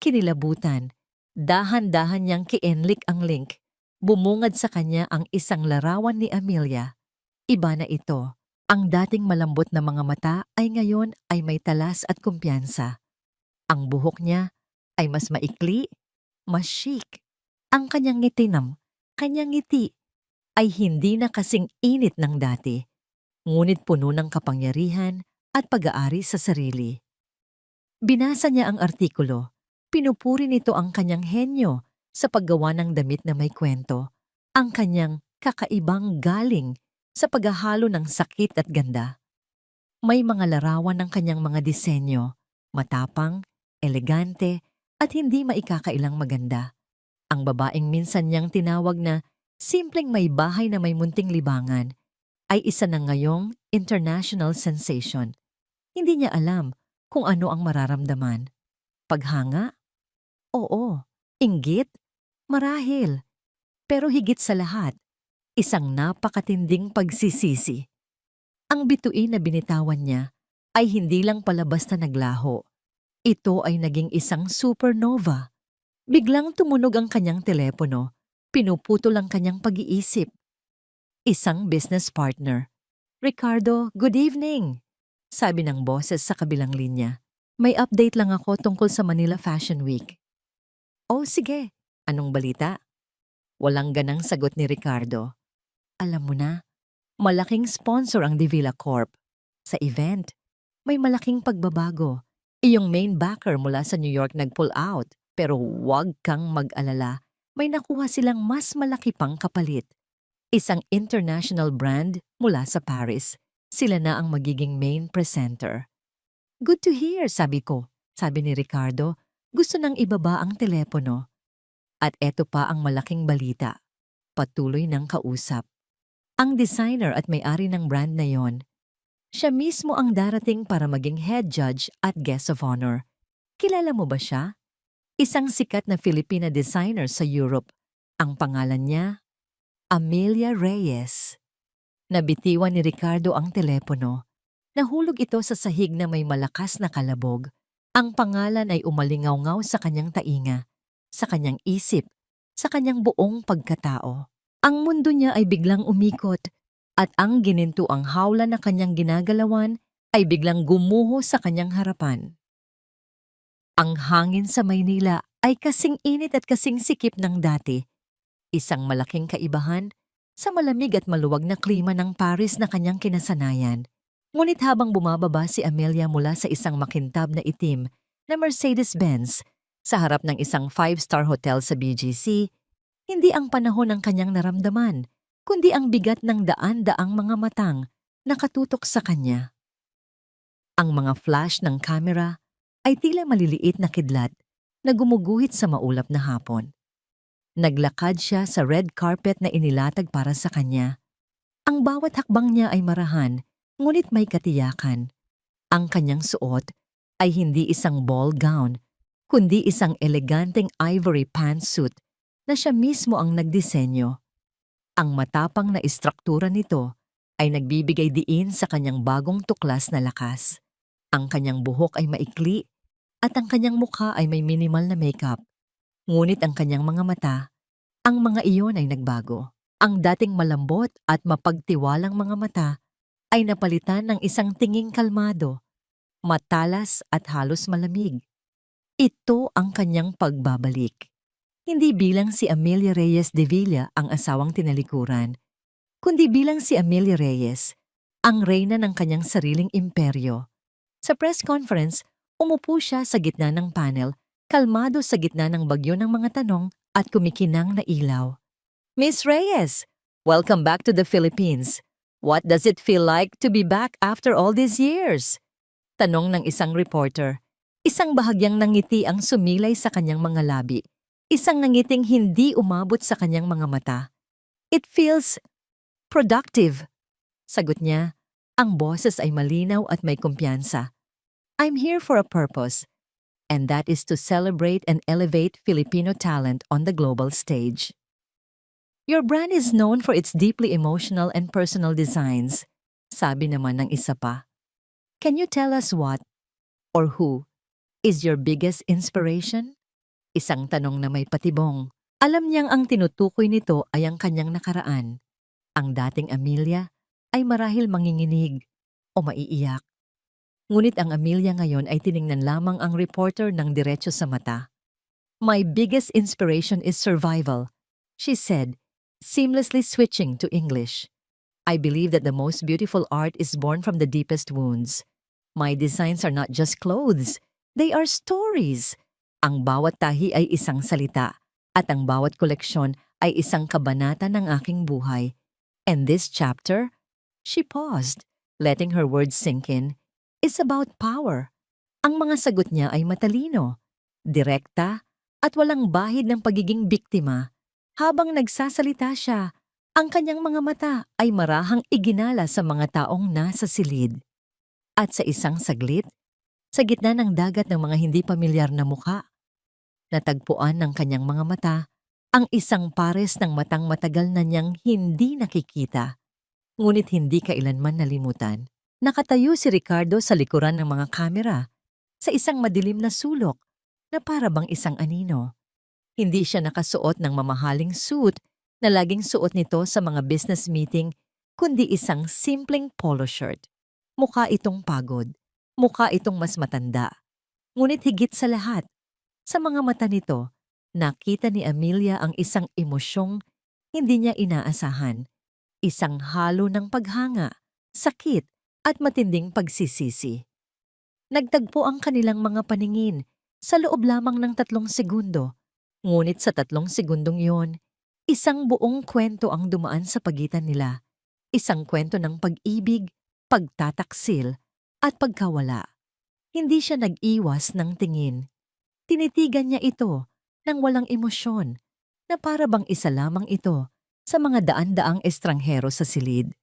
Kinilabutan. Dahan-dahan niyang kienlik ang link. Bumungad sa kanya ang isang larawan ni Amelia. Iba na ito. Ang dating malambot na mga mata ay ngayon ay may talas at kumpiyansa. Ang buhok niya ay mas maikli, mas chic. Ang kanyang ngiti ay hindi na kasing init ng dati, ngunit puno ng kapangyarihan at pag-aari sa sarili. Binasa niya ang artikulo. Pinupuri nito ang kanyang henyo sa paggawa ng damit na may kwento, ang kanyang kakaibang galing sa paghahalo ng sakit at ganda. May mga larawan ng kanyang mga disenyo, matapang, elegante, at hindi maikakailang maganda. Ang babaeng minsan niyang tinawag na simpleng may bahay na may munting libangan ay isa na ngayong international sensation. Hindi niya alam kung ano ang mararamdaman. Paghanga? Oo. Inggit? Marahil. Pero higit sa lahat, isang napakatinding pagsisisi. Ang bituin na binitawan niya ay hindi lang pala basta naglaho. Ito ay naging isang supernova. Biglang tumunog ang kanyang telepono. Pinuputol ang kanyang pag-iisip. Isang business partner. "Ricardo, good evening," sabi ng boses sa kabilang linya. "May update lang ako tungkol sa Manila Fashion Week." "Oh, sige. Anong balita?" Walang ganang sagot ni Ricardo. "Alam mo na, malaking sponsor ang Divila Corp. Sa event, may malaking pagbabago. Iyong main backer mula sa New York nag-pull out. Pero huwag kang mag-alala. May nakuha silang mas malaki pang kapalit. Isang international brand mula sa Paris. Sila na ang magiging main presenter." "Good to hear," sabi ko. Sabi ni Ricardo, gusto nang ibaba ang telepono. At eto pa ang malaking balita. Patuloy ng kausap. Ang designer at may-ari ng brand na yon, siya mismo ang darating para maging head judge at guest of honor. Kilala mo ba siya? Isang sikat na Filipina designer sa Europe. Ang pangalan niya, Amelia Reyes. Nabitiwan ni Ricardo ang telepono. Nahulog ito sa sahig na may malakas na kalabog. Ang pangalan ay umalingaw-ngaw sa kanyang tainga, sa kanyang isip, sa kanyang buong pagkatao. Ang mundo niya ay biglang umikot at ang ginintuang hawla na kanyang ginagalawan ay biglang gumuho sa kanyang harapan. Ang hangin sa Maynila ay kasing init at kasing sikip ng dati. Isang malaking kaibahan sa malamig at maluwag na klima ng Paris na kanyang kinasanayan. Ngunit habang bumababa si Amelia mula sa isang makintab na itim na Mercedes-Benz sa harap ng isang 5-star hotel sa BGC, hindi ang panahon ang kanyang naramdaman, kundi ang bigat ng daan-daang mga matang nakatutok sa kanya. Ang mga flash ng kamera ay tila maliliit na kidlat na gumuguhit sa maulap na hapon. Naglakad siya sa red carpet na inilatag para sa kanya. Ang bawat hakbang niya ay marahan, ngunit may katiyakan. Ang kanyang suot ay hindi isang ball gown, kundi isang eleganteng ivory pantsuit na siya mismo ang nagdisenyo. Ang matapang na istruktura nito ay nagbibigay diin sa kanyang bagong tuklas na lakas. Ang kanyang buhok ay maikli at ang kanyang mukha ay may minimal na makeup. Ngunit ang kanyang mga mata Ang mga iyon ay nagbago. Ang dating malambot at mapagtiwalang mga mata ay napalitan ng isang tinging kalmado, matalas at halos malamig. Ito ang kanyang pagbabalik. Hindi bilang si Amelia Reyes de Villa ang asawang tinalikuran, kundi bilang si Amelia Reyes, ang reyna ng kanyang sariling imperyo. Sa press conference, umupo siya sa gitna ng panel, kalmado sa gitna ng bagyo ng mga tanong at kumikinang na ilaw. Miss Reyes, welcome back to the Philippines. What does it feel like to be back after all these years? Tanong ng isang reporter. Isang bahagyang nangiti ang sumilay sa kanyang mga labi. Isang nangiting hindi umabot sa kanyang mga mata. It feels productive. Sagot niya, ang boses ay malinaw at may kumpiyansa. I'm here for a purpose, and that is to celebrate and elevate Filipino talent on the global stage. Your brand is known for its deeply emotional and personal designs, sabi naman ng isa pa. Can you tell us what, or who, is your biggest inspiration? Isang tanong na may patibong. Alam niyang ang tinutukoy nito ay ang kanyang nakaraan. Ang dating Amelia ay marahil manginginig o maiiyak. Ngunit ang Amelia ngayon ay tiningnan lamang ang reporter ng diretso sa mata. My biggest inspiration is survival, she said, seamlessly switching to English. I believe that the most beautiful art is born from the deepest wounds. My designs are not just clothes, they are stories. Ang bawat tahi ay isang salita, at ang bawat koleksyon ay isang kabanata ng aking buhay. And this chapter, she paused, letting her words sink in, is about power. Ang mga sagot niya ay matalino, direkta, at walang bahid ng pagiging biktima. Habang nagsasalita siya, ang kanyang mga mata ay marahang iginala sa mga taong nasa silid. At sa isang saglit, sa gitna ng dagat ng mga hindi pamilyar na muka, natagpuan ng kanyang mga mata ang isang pares ng matang matagal na niyang hindi nakikita, ngunit hindi kailanman nalimutan. Nakatayo si Ricardo sa likuran ng mga kamera, sa isang madilim na sulok na para bang isang anino. Hindi siya nakasuot ng mamahaling suit na laging suot nito sa mga business meeting, kundi isang simpleng polo shirt. Mukha itong pagod, mukha itong mas matanda. Ngunit higit sa lahat, sa mga mata nito, nakita ni Amelia ang isang emosyong hindi niya inaasahan. Isang halo ng paghanga, sakit, at matinding pagsisisi. Nagtagpo ang kanilang mga paningin sa loob lamang ng 3 segundo. Ngunit sa 3 segundong yon, isang buong kwento ang dumaan sa pagitan nila. Isang kwento ng pag-ibig, pagtataksil, at pagkawala. Hindi siya nag-iwas ng tingin. Tinitigan niya ito ng walang emosyon na para bang isa lamang ito sa mga daan-daang estranghero sa silid.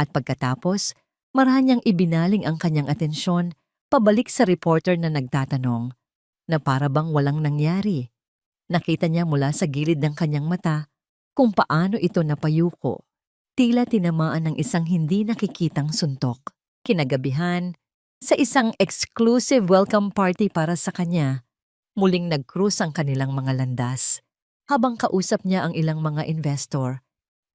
At pagkatapos, marahang ibinaling ang kanyang atensyon pabalik sa reporter na nagtatanong na para bang walang nangyari. Nakita niya mula sa gilid ng kanyang mata kung paano ito napayuko. Tila tinamaan ng isang hindi nakikitang suntok. Kinagabihan, sa isang exclusive welcome party para sa kanya, muling nag-cruise ang kanilang mga landas. Habang kausap niya ang ilang mga investor,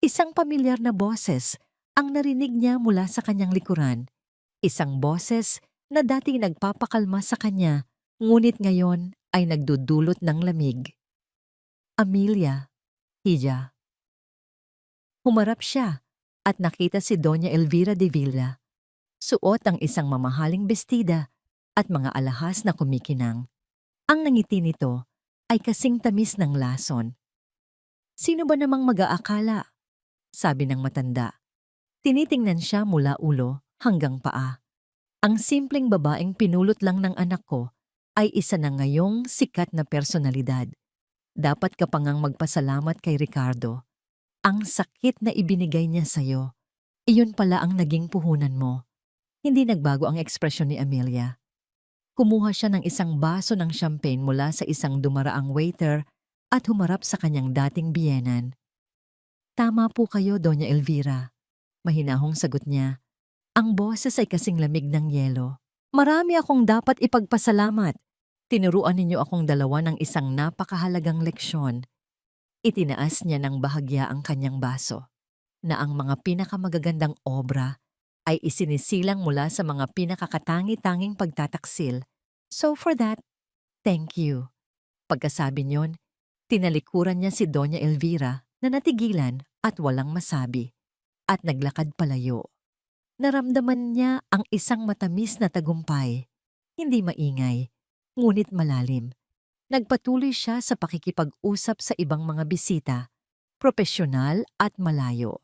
isang pamilyar na boses ang narinig niya mula sa kanyang likuran. Isang boses na dati nagpapakalma sa kanya, ngunit ngayon ay nagdudulot ng lamig. Amelia, Hija. Humarap siya at nakita si Doña Elvira de Villa. Suot ang isang mamahaling bestida at mga alahas na kumikinang. Ang nangiti nito ay kasing tamis ng lason. Sino ba namang mag-aakala? Sabi ng matanda. Tinitingnan siya mula ulo hanggang paa. Ang simpleng babaeng pinulot lang ng anak ko ay isa na ngayong sikat na personalidad. Dapat ka pa ngang magpasalamat kay Ricardo. Ang sakit na ibinigay niya sa'yo, iyon pala ang naging puhunan mo. Hindi nagbago ang ekspresyon ni Amelia. Kumuha siya ng isang baso ng champagne mula sa isang dumaraang waiter at humarap sa kanyang dating biyenan. Tama po kayo, Doña Elvira. Mahinahong sagot niya. Ang boses ay kasing lamig ng yelo. Marami akong dapat ipagpasalamat. Tinuruan ninyo akong dalawa ng isang napakahalagang leksyon. Itinaas niya ng bahagya ang kanyang baso, na ang mga pinakamagagandang obra ay isinisilang mula sa mga pinakakatangi-tanging pagtataksil. So for that, thank you. Pagkasabi niyon, tinalikuran niya si Doña Elvira na natigilan at walang masabi, at naglakad palayo. Naramdaman niya ang isang matamis na tagumpay. Hindi maingay, ngunit malalim. Nagpatuloy siya sa pakikipag-usap sa ibang mga bisita, propesyonal at malayo.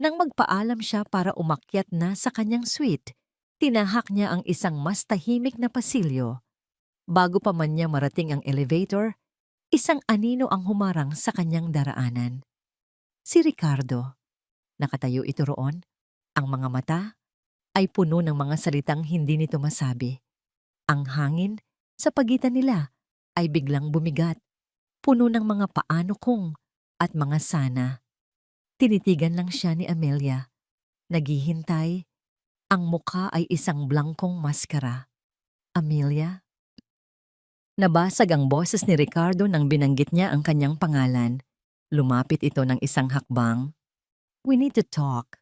Nang magpaalam siya para umakyat na sa kanyang suite, tinahak niya ang isang mas tahimik na pasilyo. Bago pa man niya marating ang elevator, isang anino ang humarang sa kanyang daraanan. Si Ricardo. Nakatayo ito roon. Ang mga mata ay puno ng mga salitang hindi nito masabi. Ang hangin sa pagitan nila ay biglang bumigat, puno ng mga paano kung at mga sana. Tinitigan lang siya ni Amelia. Naghihintay. Ang mukha ay isang blangkong maskara. Amelia? Nabasag ang boses ni Ricardo nang binanggit niya ang kanyang pangalan. Lumapit ito ng isang hakbang. We need to talk.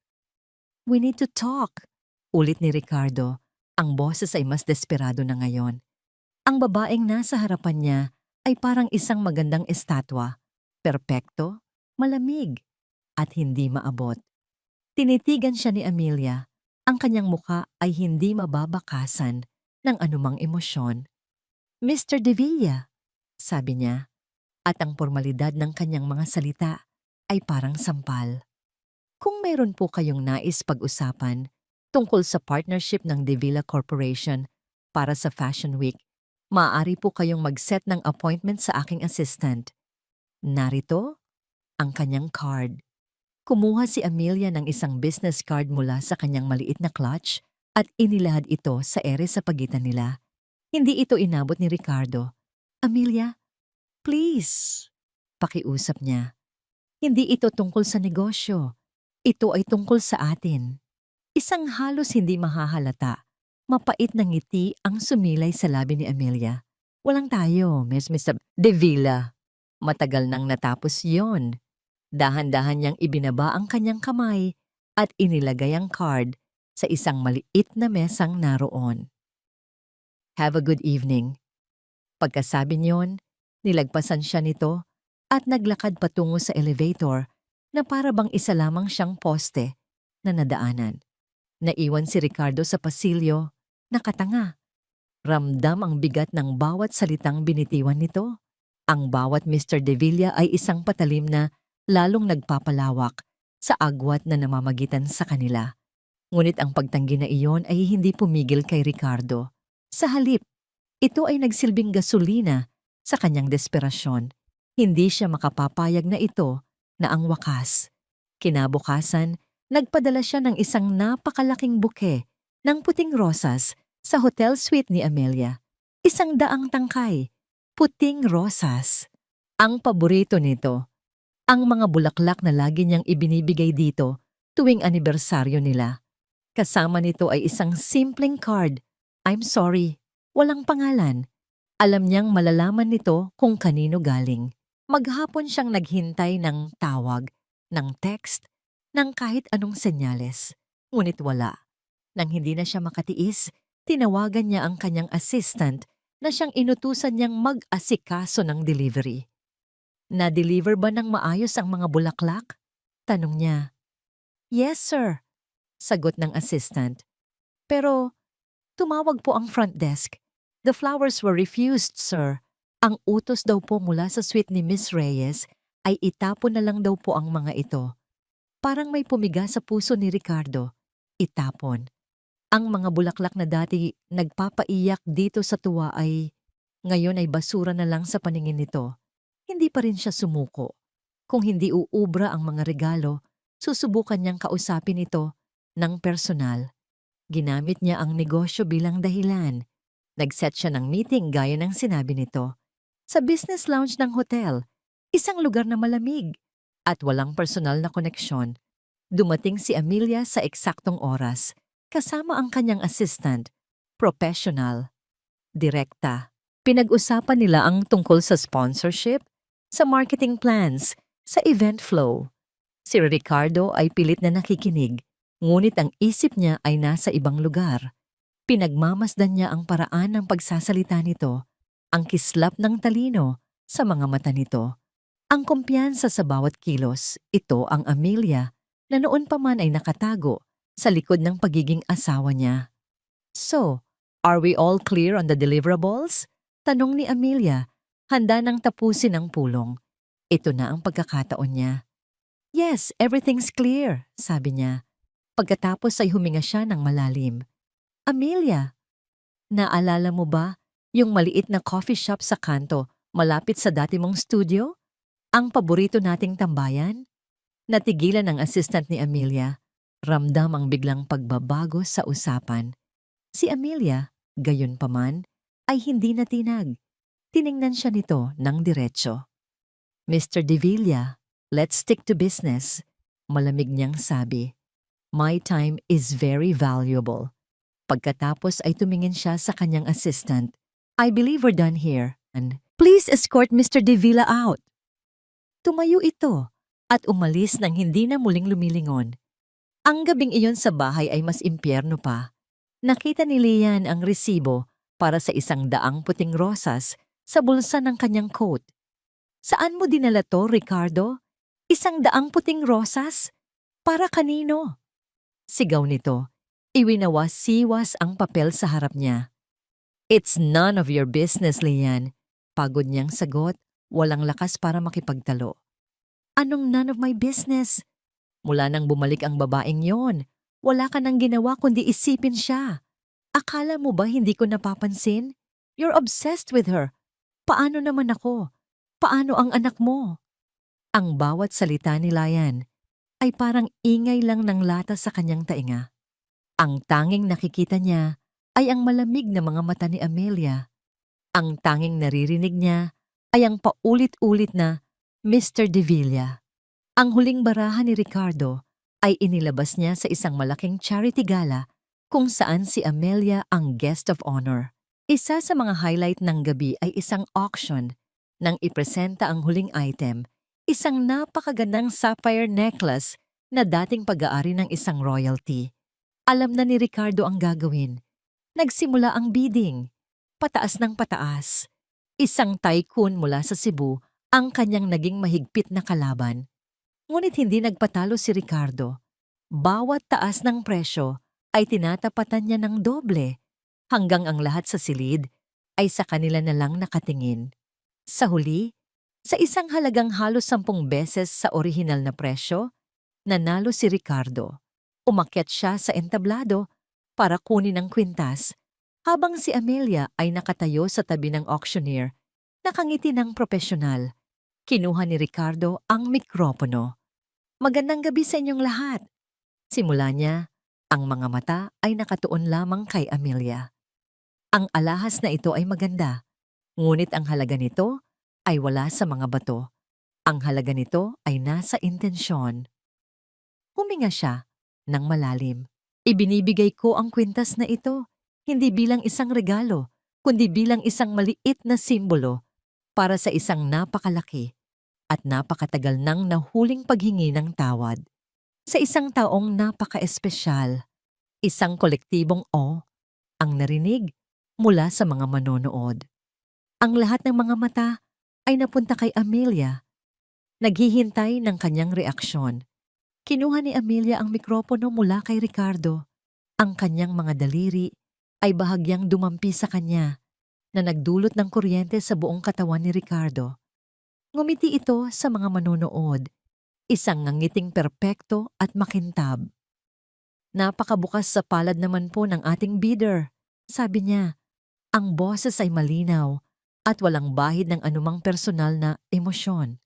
We need to talk. Ulit ni Ricardo. Ang boses ay mas desperado na ngayon. Ang babaeng nasa harapan niya ay parang isang magandang estatwa. Perpekto, malamig, at hindi maabot. Tinitigan siya ni Amelia. Ang kanyang muka ay hindi mababakasan ng anumang emosyon. Mr. De Villa, sabi niya, at ang formalidad ng kanyang mga salita ay parang sampal. Kung mayroon po kayong nais pag-usapan tungkol sa partnership ng De Villa Corporation para sa Fashion Week, maaari po kayong mag-set ng appointment sa aking assistant. Narito ang kanyang card. Kumuha si Amelia ng isang business card mula sa kanyang maliit na clutch at inilahad ito sa ere sa pagitan nila. Hindi ito inabot ni Ricardo. Amelia, please. Pakiusap niya. Hindi ito tungkol sa negosyo. Ito ay tungkol sa atin. Isang halos hindi mahahalata. Mapait na ngiti ang sumilay sa labi ni Amelia. Walang tayo, Miss Mr. De Villa. Matagal nang natapos yon. Dahan-dahan niyang ibinaba ang kanyang kamay at inilagay ang card sa isang maliit na mesang naroon. Have a good evening. Pagkasabi niyon, nilagpasan siya nito at naglakad patungo sa elevator na para bang isa lamang siyang poste na nadaanan. Naiwan si Ricardo sa pasilyo, nakatanga. Ramdam ang bigat ng bawat salitang binitiwan nito. Ang bawat Mr. De Villa ay isang patalim na lalong nagpapalawak sa agwat na namamagitan sa kanila. Ngunit ang pagtanggi na iyon ay hindi pumigil kay Ricardo. Sa halip, ito ay nagsilbing gasolina sa kanyang desperasyon. Hindi siya makapapayag na ito na ang wakas. Kinabukasan, nagpadala siya ng isang napakalaking buke ng puting rosas sa hotel suite ni Amelia. 100 tangkay, puting rosas. Ang paborito nito, ang mga bulaklak na lagi niyang ibinibigay dito tuwing anibersaryo nila. Kasama nito ay isang simpleng card. I'm sorry, walang pangalan. Alam niyang malalaman nito kung kanino galing. Maghapon siyang naghintay ng tawag, ng text, ng kahit anong senyales. Ngunit wala. Nang hindi na siya makatiis, tinawagan niya ang kanyang assistant na siyang inutusan niyang mag-asikaso ng delivery. Na-deliver ba ng maayos ang mga bulaklak? Tanong niya. Yes, sir. Sagot ng assistant. Pero tumawag po ang front desk. The flowers were refused, sir. Ang utos daw po mula sa suite ni Miss Reyes ay itapon na lang daw po ang mga ito. Parang may pumiga sa puso ni Ricardo. Itapon. Ang mga bulaklak na dati nagpapaiyak dito sa tuwa ay ngayon ay basura na lang sa paningin nito. Hindi pa rin siya sumuko. Kung hindi uubra ang mga regalo, susubukan niyang kausapin ito ng personal. Ginamit niya ang negosyo bilang dahilan. Nag-set siya ng meeting gaya ng sinabi nito. Sa business lounge ng hotel, isang lugar na malamig at walang personal na koneksyon. Dumating si Amelia sa eksaktong oras, kasama ang kanyang assistant, professional, direkta. Pinag-usapan nila ang tungkol sa sponsorship, sa marketing plans, Sa event flow, si Ricardo ay pilit na nakikinig, ngunit ang isip niya ay nasa ibang lugar. Pinagmamasdan niya ang paraan ng pagsasalita nito, ang kislap ng talino sa mga mata nito, ang kumpiyansa sa bawat kilos. Ito ang Amelia na noon pa man ay nakatago sa likod ng pagiging asawa niya. So, are we all clear on the deliverables? Tanong ni Amelia, handa nang tapusin ang pulong. Ito na ang pagkakataon niya. Yes, everything's clear, sabi niya. Pagkatapos ay huminga siya ng malalim. Amelia, naalala mo ba yung maliit na coffee shop sa kanto malapit sa dati mong studio? Ang paborito nating tambayan? Natigilan ang assistant ni Amelia. Ramdam ang biglang pagbabago sa usapan. Si Amelia, gayunpaman, ay hindi natinag. Tiningnan siya nito ng diretso. Mr. De Villa, let's stick to business, malamig niyang sabi. My time is very valuable. Pagkatapos ay tumingin siya sa kanyang assistant. I believe we're done here, and please escort Mr. De Villa out. Tumayo ito at umalis nang hindi na muling lumilingon. Ang gabing iyon sa bahay ay mas impyerno pa. Nakita ni Lian ang resibo para sa 100 puting rosas sa bulsa ng kanyang coat. Saan mo dinala to, Ricardo? 100 puting rosas? Para kanino? Sigaw nito. Iwinawas-siwas ang papel sa harap niya. It's none of your business, Lian. Pagod niyang sagot, walang lakas para makipagtalo. Anong none of my business? Mula nang bumalik ang babaeng yon, wala ka nang ginawa kundi isipin siya. Akala mo ba hindi ko napapansin? You're obsessed with her. Paano naman ako? Paano ang anak mo? Ang bawat salita ni Lian ay parang ingay lang ng lata sa kanyang tainga. Ang tanging nakikita niya ay ang malamig na mga mata ni Amelia. Ang tanging naririnig niya ay ang paulit-ulit na Mr. De Villa. Ang huling baraha ni Ricardo ay inilabas niya sa isang malaking charity gala kung saan si Amelia ang guest of honor. Isa sa mga highlight ng gabi ay isang auction nang ipresenta ang huling item, isang napakagandang sapphire necklace na dating pag-aari ng isang royalty. Alam na ni Ricardo ang gagawin. Nagsimula ang bidding. Pataas ng pataas. Isang tycoon mula sa Cebu ang kanyang naging mahigpit na kalaban. Ngunit hindi nagpatalo si Ricardo. Bawat taas ng presyo ay tinatapatan niya ng doble hanggang ang lahat sa silid ay sa kanila na lang nakatingin. Sa huli, sa isang halagang halos 10 beses sa orihinal na presyo, nanalo si Ricardo. Umakyat siya sa entablado para kunin ang kwintas habang si Amelia ay nakatayo sa tabi ng auctioneer, nakangiti ng propesyonal. Kinuha ni Ricardo ang mikropono. Magandang gabi sa inyong lahat. Simula niya, ang mga mata ay nakatuon lamang kay Amelia. Ang alahas na ito ay maganda, ngunit ang halaga nito ay wala sa mga bato. Ang halaga nito ay nasa intensyon. Huminga siya ng malalim. Ibinibigay ko ang kwintas na ito, hindi bilang isang regalo, kundi bilang isang maliit na simbolo para sa isang napakalaki at napakatagal nang nahuling paghingi ng tawad. Sa isang taong napaka-espesyal, isang kolektibong ang narinig mula sa mga manonood. Ang lahat ng mga mata ay napunta kay Amelia. Naghihintay ng kanyang reaksyon. Kinuha ni Amelia ang mikropono mula kay Ricardo. Ang kanyang mga daliri ay bahagyang dumampi sa kanya na nagdulot ng kuryente sa buong katawan ni Ricardo. Ngumiti ito sa mga manonood, isang ngangiting perpekto at makintab. Napakabukas sa palad naman po ng ating bidder, sabi niya. Ang boses ay malinaw at walang bahid ng anumang personal na emosyon.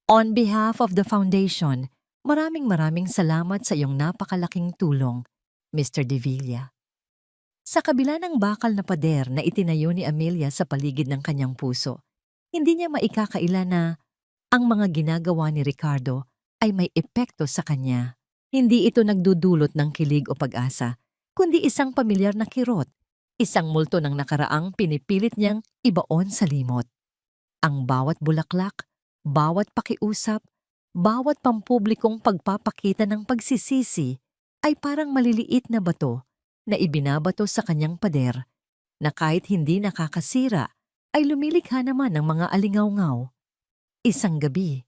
On behalf of the foundation, maraming salamat sa iyong napakalaking tulong, Mr. De Villa. Sa kabila ng bakal na pader na itinayo ni Amelia sa paligid ng kanyang puso, hindi niya maikakaila na ang mga ginagawa ni Ricardo ay may epekto sa kanya. Hindi ito nagdudulot ng kilig o pag-asa, kundi isang pamilyar na kirot, isang multo ng nakaraang pinipilit niyang ibaon sa limot. Ang bawat bulaklak Bawat pakiusap, bawat pampublikong pagpapakita ng pagsisisi ay parang maliliit na bato na ibinabato sa kanyang pader na kahit hindi nakakasira ay lumilikha naman ng mga alingaw-ngaw. Isang gabi,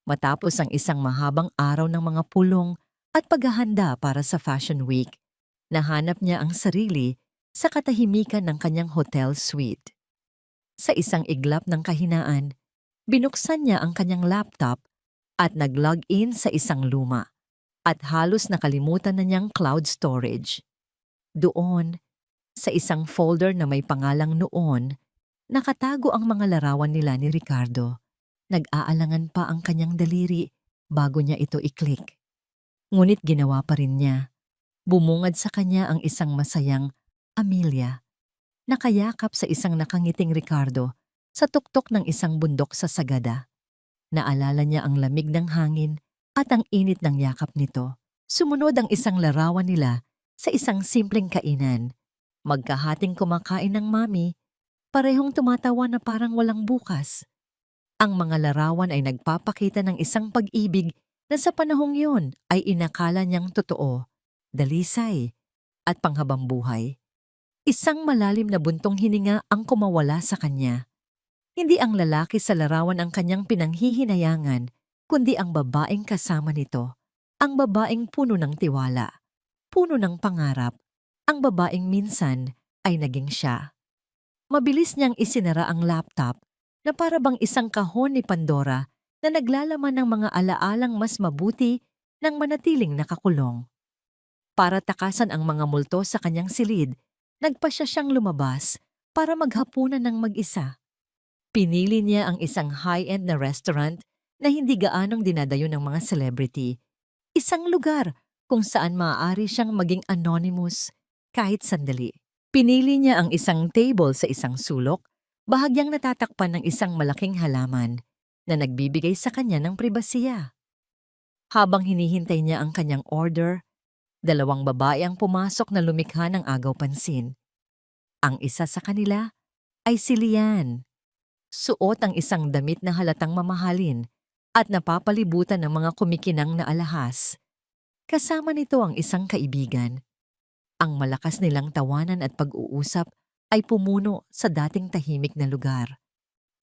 matapos ang isang mahabang araw ng mga pulong at paghahanda para sa Fashion Week, nahanap niya ang sarili sa katahimikan ng kanyang hotel suite. Sa isang iglap ng kahinaan, binuksan niya ang kanyang laptop at nag-log in sa isang luma at halos nakalimutan na niyang cloud storage. Doon, sa isang folder na may pangalang Noon, nakatago ang mga larawan nila ni Ricardo. Nag-aalangan pa ang kanyang daliri bago niya ito i-click. Ngunit ginawa pa rin niya. Bumungad sa kanya ang isang masayang Amelia, nakayakap sa isang nakangiting Ricardo sa tuktok ng isang bundok sa Sagada. Naalala niya ang lamig ng hangin at ang init ng yakap nito. Sumunod ang isang larawan nila sa isang simpleng kainan. Magkahating kumakain ng mami, parehong tumatawa na parang walang bukas. Ang mga larawan ay nagpapakita ng isang pag-ibig na sa panahong yun ay inakala niyang totoo, dalisay, at panghabang buhay. Isang malalim na buntong hininga ang kumawala sa kanya. Hindi ang lalaki sa larawan ang kanyang pinanghihinayangan, kundi ang babaeng kasama nito. Ang babaeng puno ng tiwala, puno ng pangarap, ang babaeng minsan ay naging siya. Mabilis niyang isinara ang laptop na para bang isang kahon ni Pandora na naglalaman ng mga alaalang mas mabuti nang manatiling nakakulong. Para takasan ang mga multo sa kanyang silid, nagpasya siyang lumabas para maghapunan ng mag-isa. Pinili niya ang isang high-end na restaurant na hindi gaanong dinadayo ng mga celebrity. Isang lugar kung saan maaari siyang maging anonymous kahit sandali. Pinili niya ang isang table sa isang sulok, bahagyang natatakpan ng isang malaking halaman na nagbibigay sa kanya ng pribasiya. Habang hinihintay niya ang kanyang order, dalawang babae ang pumasok na lumikha ng agaw pansin. Ang isa sa kanila ay si Lian. Suot ang isang damit na halatang mamahalin at napapalibutan ng mga kumikinang na alahas. Kasama nito ang isang kaibigan. Ang malakas nilang tawanan at pag-uusap ay pumuno sa dating tahimik na lugar.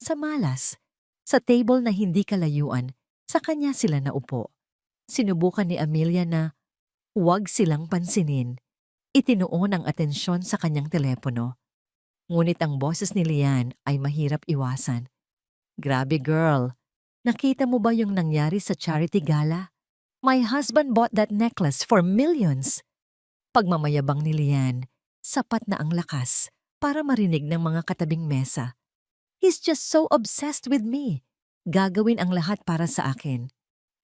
Sa malas, sa table na hindi kalayuan, sa kanya sila naupo. Sinubukan ni Amelia na huwag silang pansinin. Itinuon ang atensyon sa kanyang telepono. Ngunit ang boses ni Lian ay mahirap iwasan. Grabe girl, nakita mo ba yung nangyari sa charity gala? My husband bought that necklace for millions. Pagmamayabang ni Lian, sapat na ang lakas para marinig ng mga katabing mesa. He's just so obsessed with me. Gagawin ang lahat para sa akin.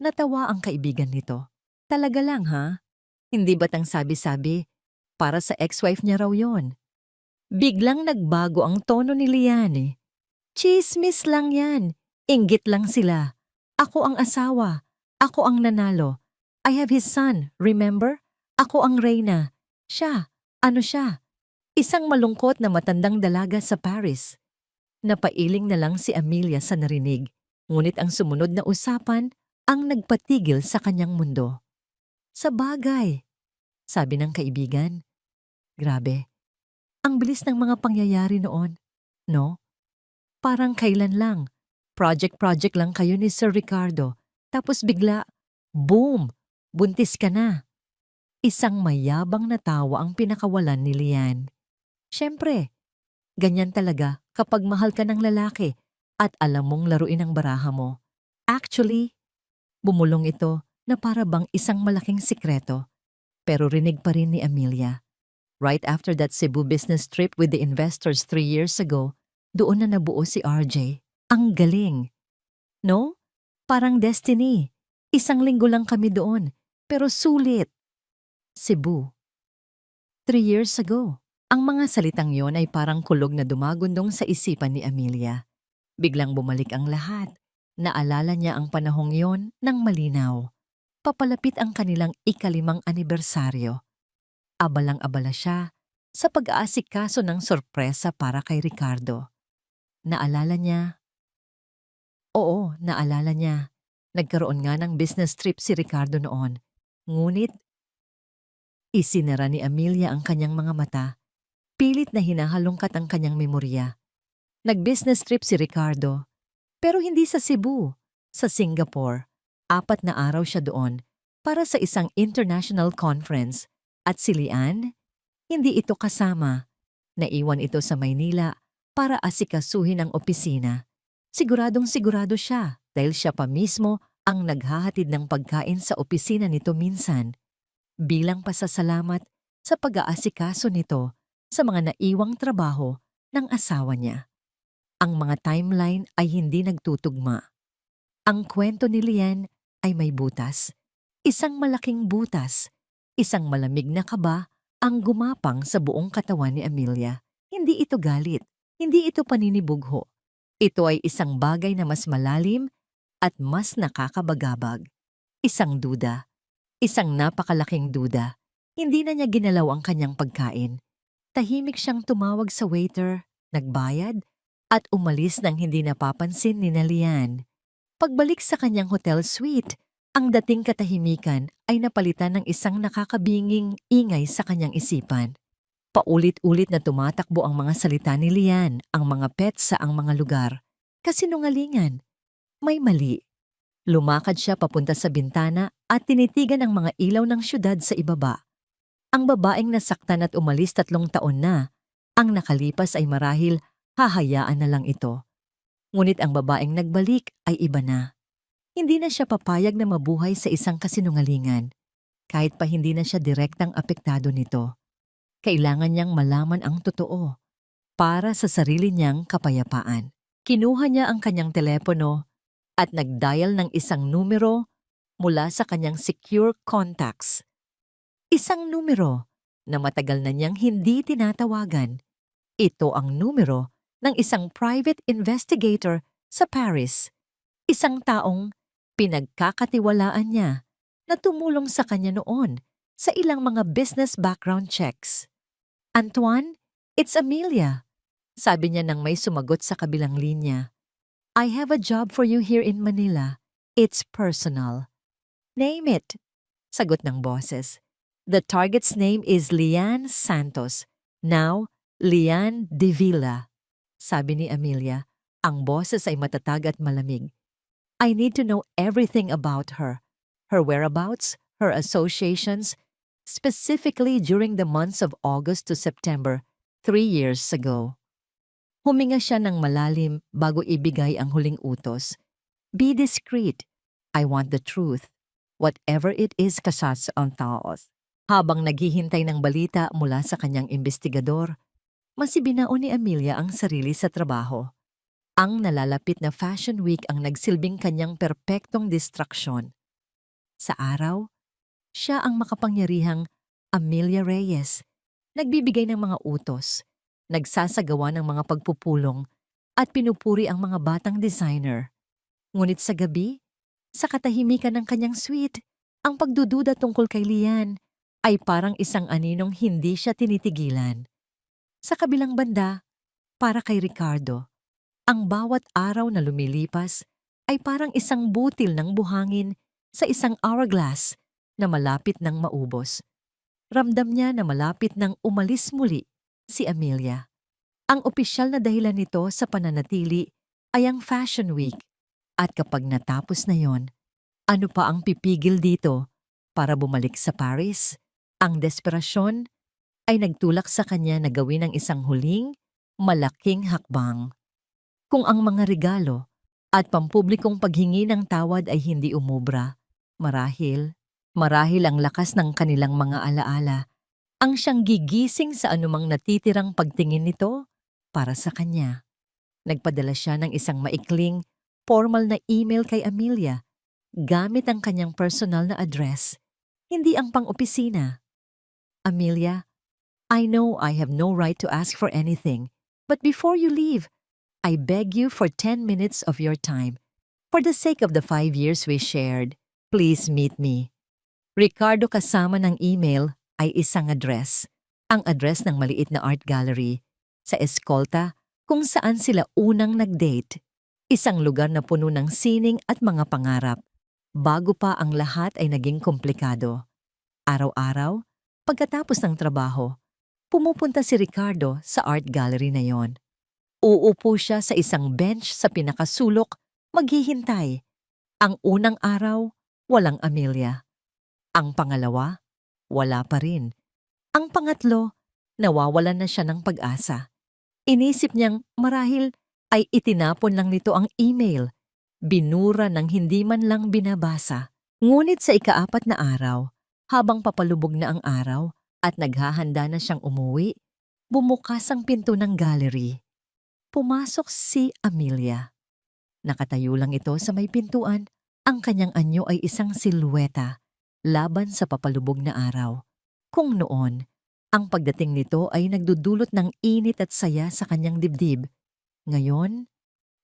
Natawa ang kaibigan nito. Talaga lang ha? Hindi ba't ang sabi-sabi, para sa ex-wife niya raw yon? Biglang nagbago ang tono ni Lian eh. Chismis lang yan. Inggit lang sila. Ako ang asawa. Ako ang nanalo. I have his son, remember? Ako ang reyna. Siya, ano siya? Isang malungkot na matandang dalaga sa Paris. Napailing na lang si Amelia sa narinig, ngunit ang sumunod na usapan ang nagpatigil sa kanyang mundo. Sa bagay, sabi ng kaibigan. Grabe, ang bilis ng mga pangyayari noon, no? Parang kailan lang, project-project lang kayo ni Sir Ricardo, tapos bigla, boom, buntis ka na. Isang mayabang na tawa ang pinakawalan ni Lian. Siyempre, ganyan talaga kapag mahal ka ng lalaki at alam mong laruin ang baraha mo. Actually, bumulong ito na para bang isang malaking sikreto, pero rinig pa rin ni Amelia. Right after that Cebu business trip with the investors 3 years ago, doon na nabuo si RJ. Ang galing. No? Parang destiny. Isang linggo lang kami doon, pero sulit. Cebu. 3 years ago. Ang mga salitang yon ay parang kulog na dumagundong sa isipan ni Amelia. Biglang bumalik ang lahat. Naalala niya ang panahong yon ng malinaw. Papalapit ang kanilang ika-5 anibersaryo. Abalang-abala siya sa pag-aasikaso ng sorpresa para kay Ricardo. Naalala niya, Oo, naalala niya. Nagkaroon nga ng business trip si Ricardo noon. Ngunit isinara ni Amelia ang kanyang mga mata. Pilit na hinahalongkat ang kanyang memorya. Nag-business trip si Ricardo, pero hindi sa Cebu, sa Singapore. 4 na araw siya doon para sa isang international conference. At si Lian, hindi ito kasama. Naiwan ito sa Maynila para asikasuhin ang opisina. Siguradong sigurado siya dahil siya pa mismo ang naghahatid ng pagkain sa opisina nito minsan. Bilang pasasalamat sa pag-aasikaso nito sa mga naiwang trabaho ng asawa niya. Ang mga timeline ay hindi nagtutugma. Ang kwento ni Lian ay may butas. Isang malaking butas. Isang malamig na kaba ang gumapang sa buong katawan ni Amelia. Hindi ito galit. Hindi ito paninibugho. Ito ay isang bagay na mas malalim at mas nakakabagabag. Isang duda. Isang napakalaking duda. Hindi na niya ginalaw ang kanyang pagkain. Tahimik siyang tumawag sa waiter, nagbayad, at umalis nang hindi napapansin ni Lian. Pagbalik sa kanyang hotel suite, ang dating katahimikan ay napalitan ng isang nakakabinging ingay sa kanyang isipan. Paulit-ulit na tumatakbo ang mga salita ni Lian, ang mga pets sa ang mga lugar. Kasinungalingan. May mali. Lumakad siya papunta sa bintana at tinitigan ang mga ilaw ng syudad sa ibaba. Ang babaeng nasaktan at umalis 3 taon na. Ang nakalipas ay marahil hahayaan na lang ito. Ngunit ang babaeng nagbalik ay iba na. Hindi na siya papayag na mabuhay sa isang kasinungalingan. Kahit pa hindi na siya direktang apektado nito. Kailangan niyang malaman ang totoo para sa sarili niyang kapayapaan. Kinuha niya ang kanyang telepono at nag-dial ng isang numero mula sa kanyang secure contacts. Isang numero na matagal na niyang hindi tinatawagan. Ito ang numero ng isang private investigator sa Paris. Isang taong pinagkakatiwalaan niya na tumulong sa kanya noon sa ilang mga business background checks. Antoine, it's Amelia. Sabi niya nang may sumagot sa kabilang linya. I have a job for you here in Manila. It's personal. Name it. Sagot ng boses. The target's name is Lian Santos. Now, Lian De Villa. Sabi ni Amelia, ang boses ay matatag at malamig. I need to know everything about her. Her whereabouts, her associations, specifically during the months of August to September, 3 years ago. Huminga siya ng malalim bago ibigay ang huling utos. Be discreet. I want the truth. Whatever it is, kasas ang taos. Habang naghihintay ng balita mula sa kanyang investigador, mas ibinaon ni Amelia ang sarili sa trabaho. Ang nalalapit na Fashion Week ang nagsilbing kanyang perpektong distraksyon. Sa araw, siya ang makapangyarihang Amelia Reyes, nagbibigay ng mga utos, nagsasagawa ng mga pagpupulong at pinupuri ang mga batang designer. Ngunit sa gabi, sa katahimikan ng kanyang suite, ang pagdududa tungkol kay Lian ay parang isang aninong hindi siya tinitigilan. Sa kabilang banda, para kay Ricardo, ang bawat araw na lumilipas ay parang isang butil ng buhangin sa isang hourglass na malapit ng maubos. Ramdam niya na malapit ng umalis muli si Amelia. Ang opisyal na dahilan nito sa pananatili ay ang Fashion Week. At kapag natapos na yon, ano pa ang pipigil dito para bumalik sa Paris? Ang desperasyon ay nagtulak sa kanya na gawin ang isang huling, malaking hakbang. Kung ang mga regalo at pampublikong paghingi ng tawad ay hindi umubra, marahil ang lakas ng kanilang mga alaala ang siyang gigising sa anumang natitirang pagtingin nito para sa kanya. Nagpadala siya ng isang maikling, formal na email kay Amelia gamit ang kanyang personal na address, hindi ang pang-opisina. Amelia, I know I have no right to ask for anything, but before you leave, I beg you for 10 minutes of your time. For the sake of the 5 years we shared, please meet me. Ricardo kasama ng email ay isang address. Ang address ng maliit na art gallery sa Escolta kung saan sila unang nag-date. Isang lugar na puno ng sining at mga pangarap. Bago pa ang lahat ay naging komplikado. Araw-araw, pagkatapos ng trabaho, pumupunta si Ricardo sa art gallery na yon. Uupo siya sa isang bench sa pinakasulok, maghihintay. Ang unang araw, walang Amelia. Ang pangalawa, wala pa rin. Ang pangatlo, nawawalan na siya ng pag-asa. Inisip niyang marahil ay itinapon lang nito ang email. Binura ng hindi man lang binabasa. Ngunit sa ika-4 na araw, habang papalubog na ang araw at naghahanda na siyang umuwi, bumukas ang pinto ng gallery. Pumasok si Amelia. Nakatayo lang ito sa may pintuan. Ang kanyang anyo ay isang silhueta laban sa papalubog na araw. Kung noon, ang pagdating nito ay nagdudulot ng init at saya sa kanyang dibdib. Ngayon,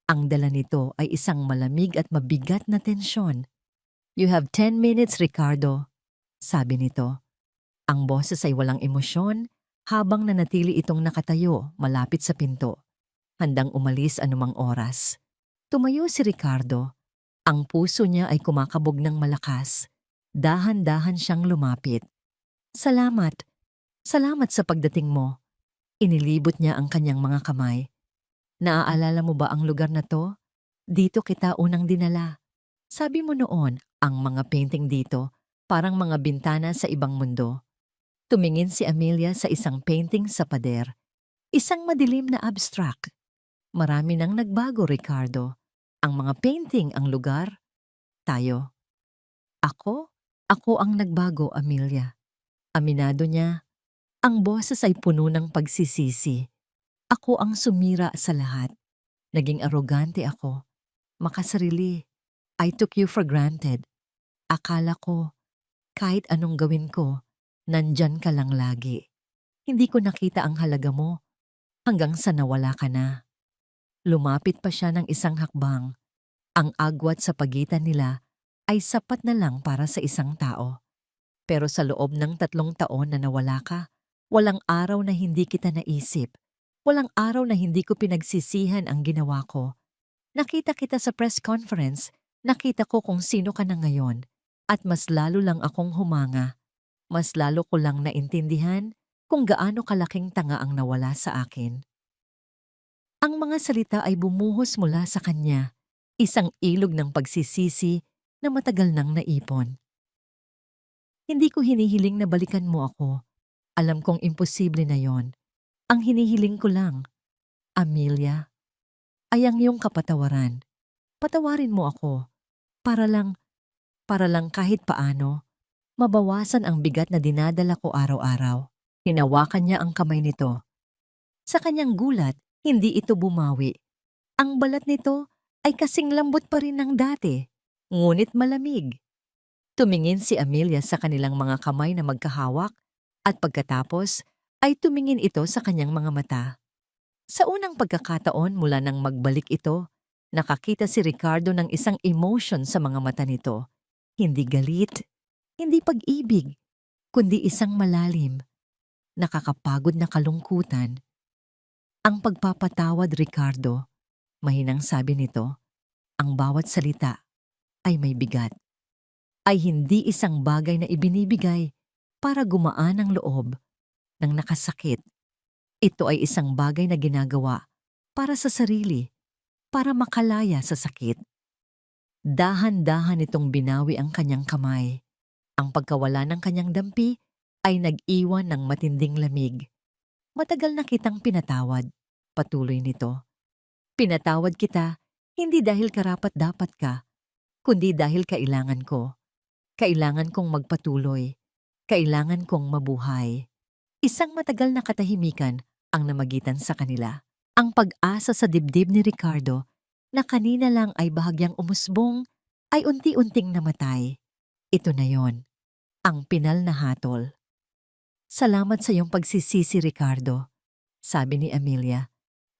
ang dala nito ay isang malamig at mabigat na tensyon. "You have 10 minutes, Ricardo," sabi nito. Ang boses ay walang emosyon habang nanatili itong nakatayo malapit sa pinto, handang umalis anumang oras. Tumayo si Ricardo. Ang puso niya ay kumakabog ng malakas. Dahan-dahan siyang lumapit. "Salamat. Salamat sa pagdating mo." Inilibot niya ang kanyang mga kamay. "Naaalala mo ba ang lugar na to? Dito kita unang dinala. Sabi mo noon, ang mga painting dito, parang mga bintana sa ibang mundo." Tumingin si Amelia sa isang painting sa pader. Isang madilim na abstract. "Marami nang nagbago, Ricardo. Ang mga painting, ang lugar, tayo." Ako? Ako ang nagbago, Amelia." Aminado niya. Ang boses ay puno ng pagsisisi. "Ako ang sumira sa lahat. Naging arogante ako. Makasarili. I took you for granted. Akala ko, kahit anong gawin ko, nandyan ka lang lagi. Hindi ko nakita ang halaga mo hanggang sa nawala ka na." Lumapit pa siya ng isang hakbang. Ang agwat sa pagitan nila ay sapat na lang para sa isang tao. Pero sa loob ng 3 taon na nawala ka, walang araw na hindi kita naisip. Walang araw na hindi ko pinagsisihan ang ginawa ko. Nakita kita sa press conference, nakita ko kung sino ka na ngayon. At mas lalo lang akong humanga. Mas lalo ko lang naintindihan kung gaano kalaking tanga ang nawala sa akin. Ang mga salita ay bumuhos mula sa kanya, isang ilog ng pagsisisi na matagal nang naipon. "Hindi ko hinihiling na balikan mo ako. Alam kong imposible na yon. Ang hinihiling ko lang, Amelia, ay ang iyong kapatawaran. Patawarin mo ako para lang kahit paano, mabawasan ang bigat na dinadala ko araw-araw." Hinawakan niya ang kamay nito. Sa kanyang gulat, hindi ito bumawi. Ang balat nito ay kasing lambot pa rin ng dati, ngunit malamig. Tumingin si Amelia sa kanilang mga kamay na magkahawak at pagkatapos ay tumingin ito sa kanyang mga mata. Sa unang pagkakataon mula nang magbalik ito, nakakita si Ricardo ng isang emotion sa mga mata nito. Hindi galit, hindi pag-ibig, kundi isang malalim, nakakapagod na kalungkutan. "Ang pagpapatawad, Ricardo," mahinang sabi nito. "Ang bawat salita ay may bigat. Ay hindi isang bagay na ibinibigay para gumaan ang loob ng nakasakit. Ito ay isang bagay na ginagawa para sa sarili, para makalaya sa sakit." Dahan-dahan itong binawi ang kanyang kamay. Ang pagkawala ng kanyang dampi ay nag-iwan ng matinding lamig. "Matagal na kitang pinatawad," patuloy nito. "Pinatawad kita hindi dahil karapat-dapat ka, kundi dahil kailangan ko. Kailangan kong magpatuloy. Kailangan kong mabuhay." Isang matagal na katahimikan ang namagitan sa kanila. Ang pag-asa sa dibdib ni Ricardo na kanina lang ay bahagyang umusbong ay unti-unting namatay. Ito na yon, ang pinal na hatol. "Salamat sa iyong pagsisisi, Ricardo," sabi ni Amelia.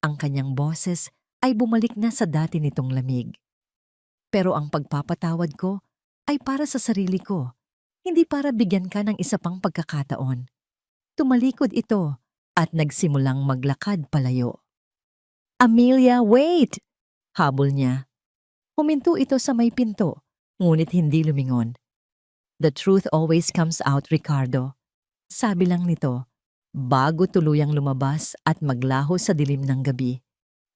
Ang kanyang boses ay bumalik na sa dati nitong lamig. "Pero ang pagpapatawad ko ay para sa sarili ko, hindi para bigyan ka ng isa pang pagkakataon." Tumalikod ito at nagsimulang maglakad palayo. "Amelia, wait!" Habol niya. Huminto ito sa may pinto, ngunit hindi lumingon. The truth always comes out, Ricardo. Sabi lang nito, bago tuluyang lumabas at maglaho sa dilim ng gabi.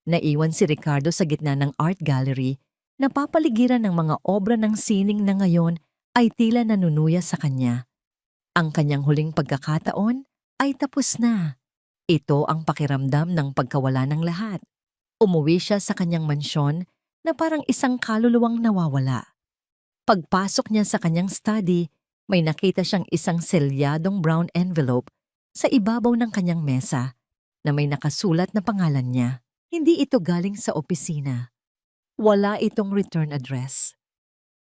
Naiwan si Ricardo sa gitna ng art gallery, napapaligiran ng mga obra ng sining na ngayon ay tila nanunuya sa kanya. Ang kanyang huling pagkakataon ay tapos na. Ito ang pakiramdam ng pagkawala ng lahat. Umuwi siya sa kanyang mansyon na parang isang kaluluwang nawawala. Pagpasok niya sa kanyang study, may nakita siyang isang selyadong brown envelope sa ibabaw ng kanyang mesa na may nakasulat na pangalan niya. Hindi ito galing sa opisina. Wala itong return address.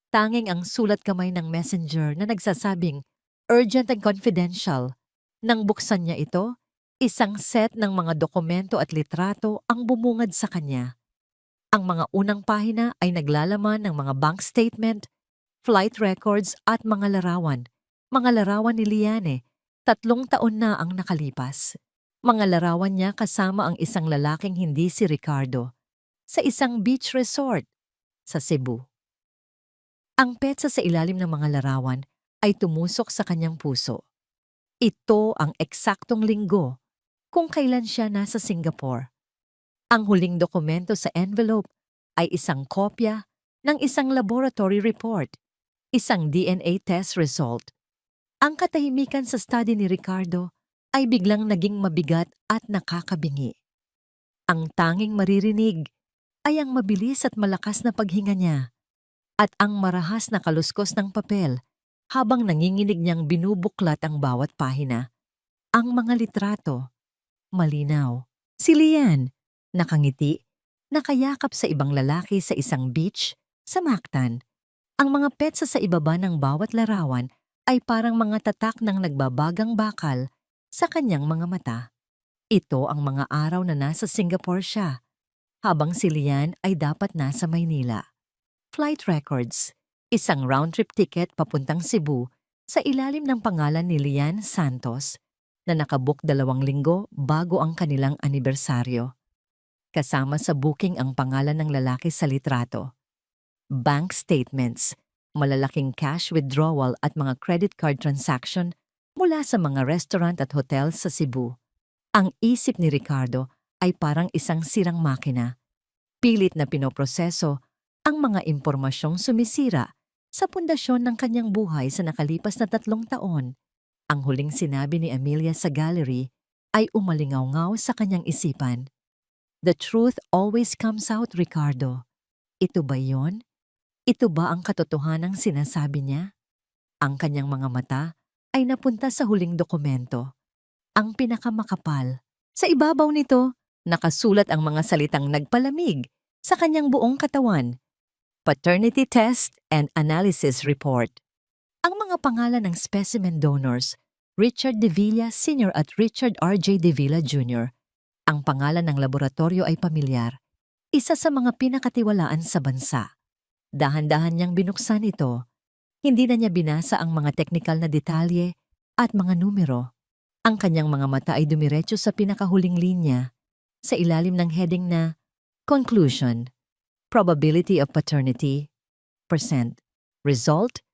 Tanging ang sulat kamay ng messenger na nagsasabing urgent and confidential. Nang buksan niya ito, isang set ng mga dokumento at litrato ang bumungad sa kanya. Ang mga unang pahina ay naglalaman ng mga bank statement, flight records at mga larawan. Mga larawan ni Liane, 3 taon na ang nakalipas. Mga larawan niya kasama ang isang lalaking hindi si Ricardo sa isang beach resort sa Cebu. Ang petsa sa ilalim ng mga larawan ay tumusok sa kanyang puso. Ito ang eksaktong linggo kung kailan siya nasa Singapore. Ang huling dokumento sa envelope ay isang kopya ng isang laboratory report, isang DNA test result. Ang katahimikan sa study ni Ricardo ay biglang naging mabigat at nakakabingi. Ang tanging maririnig ay ang mabilis at malakas na paghinga niya at ang marahas na kaluskos ng papel habang nanginginig niyang binubuklat ang bawat pahina. Ang mga litrato, malinaw. Si Lian, nakangiti, nakayakap sa ibang lalaki sa isang beach sa Mactan. Ang mga petsa sa ibaba ng bawat larawan ay parang mga tatak ng nagbabagang bakal sa kanyang mga mata. Ito ang mga araw na nasa Singapore siya, habang si Lian ay dapat nasa Maynila. Flight records, isang round-trip ticket papuntang Cebu sa ilalim ng pangalan ni Lian Santos na nakabook 2 linggo bago ang kanilang anibersaryo. Kasama sa booking ang pangalan ng lalaki sa litrato. Bank statements, malalaking cash withdrawal at mga credit card transaction mula sa mga restaurant at hotel sa Cebu. Ang isip ni Ricardo ay parang isang sirang makina. Pilit na pinoproseso ang mga impormasyong sumisira sa pundasyon ng kanyang buhay sa nakalipas na 3 taon. Ang huling sinabi ni Amelia sa gallery ay umalingaw-ngaw sa kanyang isipan. The truth always comes out, Ricardo. Ito ba yon? Ito ba ang katotohanang sinasabi niya? Ang kanyang mga mata ay napunta sa huling dokumento, ang pinakamakapal. Sa ibabaw nito, nakasulat ang mga salitang nagpalamig sa kanyang buong katawan. Paternity Test and Analysis Report. Ang mga pangalan ng specimen donors, Richard De Villa Sr. at Richard R.J. De Villa Jr. Ang pangalan ng laboratorio ay pamilyar, isa sa mga pinakatiwalaan sa bansa. Dahan-dahan niyang binuksan ito. Hindi na niya binasa ang mga teknikal na detalye at mga numero. Ang kanyang mga mata ay dumiretso sa pinakahuling linya, sa ilalim ng heading na Conclusion, Probability of Paternity, Percent. Result,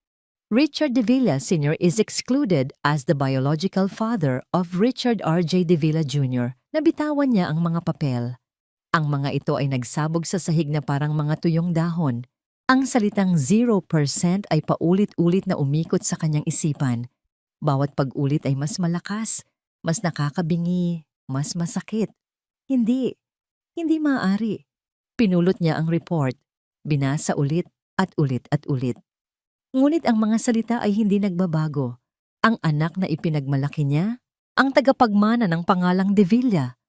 Richard De Villa Sr. is excluded as the biological father of Richard R.J. De Villa Jr. Nabitawan niya ang mga papel. Ang mga ito ay nagsabog sa sahig na parang mga tuyong dahon. Ang salitang 0% ay paulit-ulit na umikot sa kanyang isipan. Bawat pag-ulit ay mas malakas, mas nakakabingi, mas masakit. Hindi maaari. Pinulot niya ang report, binasa ulit at ulit at ulit. Ngunit ang mga salita ay hindi nagbabago. Ang anak na ipinagmalaki niya, ang tagapagmana ng pangalang De Villa.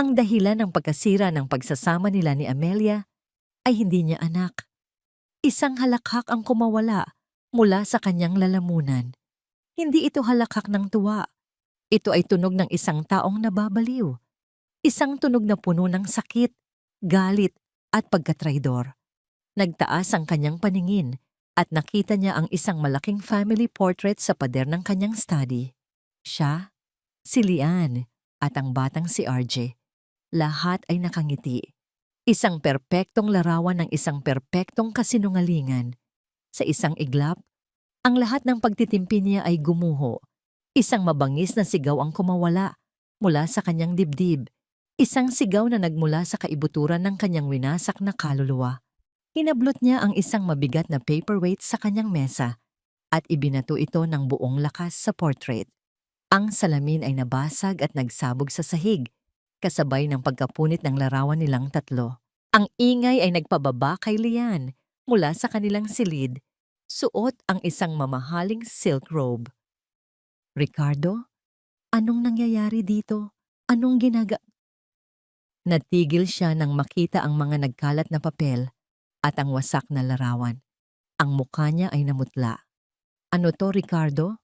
Ang dahilan ng pagkasira ng pagsasama nila ni Amelia ay hindi niya anak. Isang halakhak ang kumawala mula sa kanyang lalamunan. Hindi ito halakhak ng tuwa. Ito ay tunog ng isang taong nababaliw. Isang tunog na puno ng sakit, galit at pagkatraidor. Nagtaas ang kanyang paningin at nakita niya ang isang malaking family portrait sa pader ng kanyang study. Siya, si Lian at ang batang si RJ. Lahat ay nakangiti. Isang perpektong larawan ng isang perpektong kasinungalingan. Sa isang iglap, ang lahat ng pagtitimpi niya ay gumuho. Isang mabangis na sigaw ang kumawala mula sa kanyang dibdib. Isang sigaw na nagmula sa kaibuturan ng kanyang winasak na kaluluwa. Hinablot niya ang isang mabigat na paperweight sa kanyang mesa at ibinato ito ng buong lakas sa portrait. Ang salamin ay nabasag at nagsabog sa sahig, kasabay ng pagkapunit ng larawan nilang tatlo. Ang ingay ay nagpababa kay Lian mula sa kanilang silid, suot ang isang mamahaling silk robe. Ricardo, anong nangyayari dito? Anong Natigil siya nang makita ang mga nagkalat na papel at ang wasak na larawan. Ang mukha niya ay namutla. Ano to, Ricardo?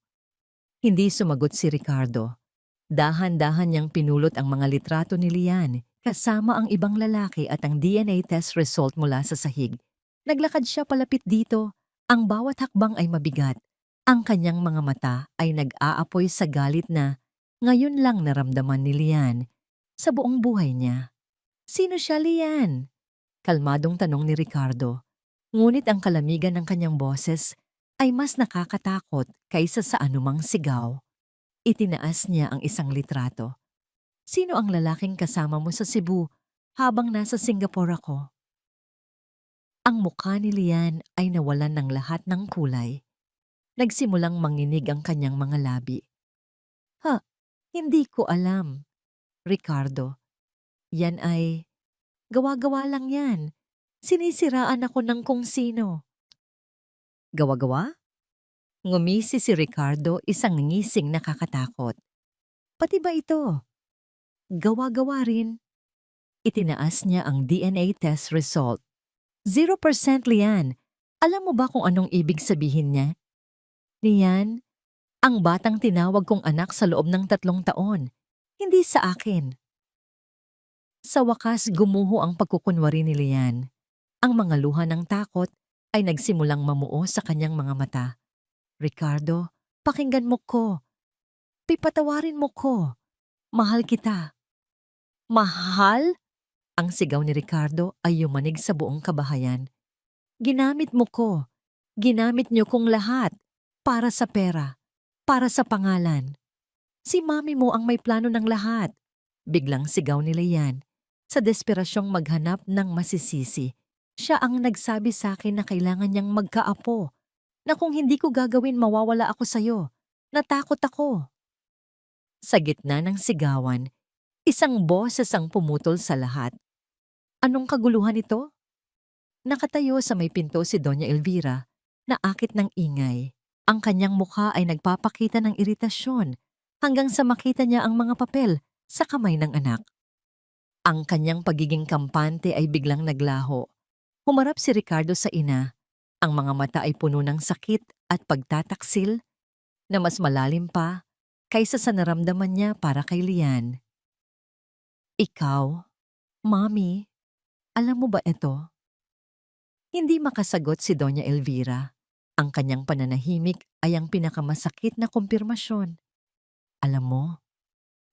Hindi sumagot si Ricardo. Dahan-dahan niyang pinulot ang mga litrato ni Lian kasama ang ibang lalaki at ang DNA test result mula sa sahig. Naglakad siya palapit dito. Ang bawat hakbang ay mabigat. Ang kanyang mga mata ay nag-aapoy sa galit na ngayon lang naramdaman ni Lian sa buong buhay niya. Sino siya, Lian? Kalmadong tanong ni Ricardo. Ngunit ang kalamigan ng kanyang boses ay mas nakakatakot kaysa sa anumang sigaw. Itinaas niya ang isang litrato. Sino ang lalaking kasama mo sa Cebu habang nasa Singapore ako? Ang mukha ni Lian ay nawalan ng lahat ng kulay. Nagsimulang manginig ang kanyang mga labi. Hindi ko alam. Ricardo, yan ay gawa-gawa lang yan. Sinisiraan ako ng kung sino. Gawa-gawa? Ngumisi si Ricardo, isang ngising nakakatakot. Pati ba ito? Gawa-gawa rin. Itinaas niya ang DNA test result. 0% Lian. Alam mo ba kung anong ibig sabihin niya? Lian, ang batang tinawag kong anak sa loob ng 3 taon. Hindi sa akin. Sa wakas, gumuho ang pagkukunwari ni Lian. Ang mga luha ng takot ay nagsimulang mamuo sa kanyang mga mata. Ricardo, pakinggan mo ko. Pipatawarin mo ko. Mahal kita. Mahal? Ang sigaw ni Ricardo ay yumanig sa buong kabahayan. Ginamit mo ko. Ginamit niyo kong lahat. Para sa pera. Para sa pangalan. Si mami mo ang may plano ng lahat. Biglang sigaw ni Lian. Sa desperasyong maghanap ng masisisi. Siya ang nagsabi sa akin na kailangan niyang magkaapo. Na kung hindi ko gagawin mawawala ako sa'yo. Natakot ako. Sa gitna ng sigawan, isang boses ang pumutol sa lahat. Anong kaguluhan ito? Nakatayo sa may pinto si Doña Elvira, na akit ng ingay. Ang kanyang mukha ay nagpapakita ng iritasyon hanggang sa makita niya ang mga papel sa kamay ng anak. Ang kanyang pagiging kampante ay biglang naglaho. Humarap si Ricardo sa ina. Ang mga mata ay puno ng sakit at pagtataksil na mas malalim pa kaysa sa naramdaman niya para kay Lian. Ikaw, Mami, alam mo ba ito? Hindi makasagot si Doña Elvira. Ang kanyang pananahimik ay ang pinakamasakit na kumpirmasyon. Alam mo,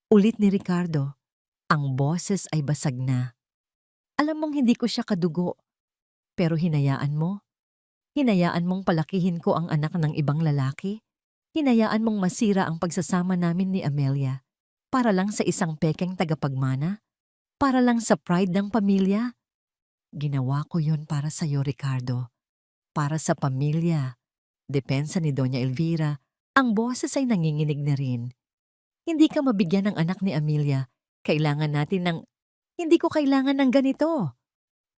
ulit ni Ricardo, ang boses ay basag na. Alam mong hindi ko siya kadugo, pero hinayaan mong palakihin ko ang anak ng ibang lalaki, hinayaan mong masira ang pagsasama namin ni Amelia, para lang sa isang pekeng tagapagmana, para lang sa pride ng pamilya. Ginawa ko yon para sa'yo, Ricardo. Para sa pamilya. Depensa ni Doña Elvira, ang boses ay nanginginig na rin. Hindi ka mabigyan ng anak ni Amelia. Hindi ko kailangan ng ganito.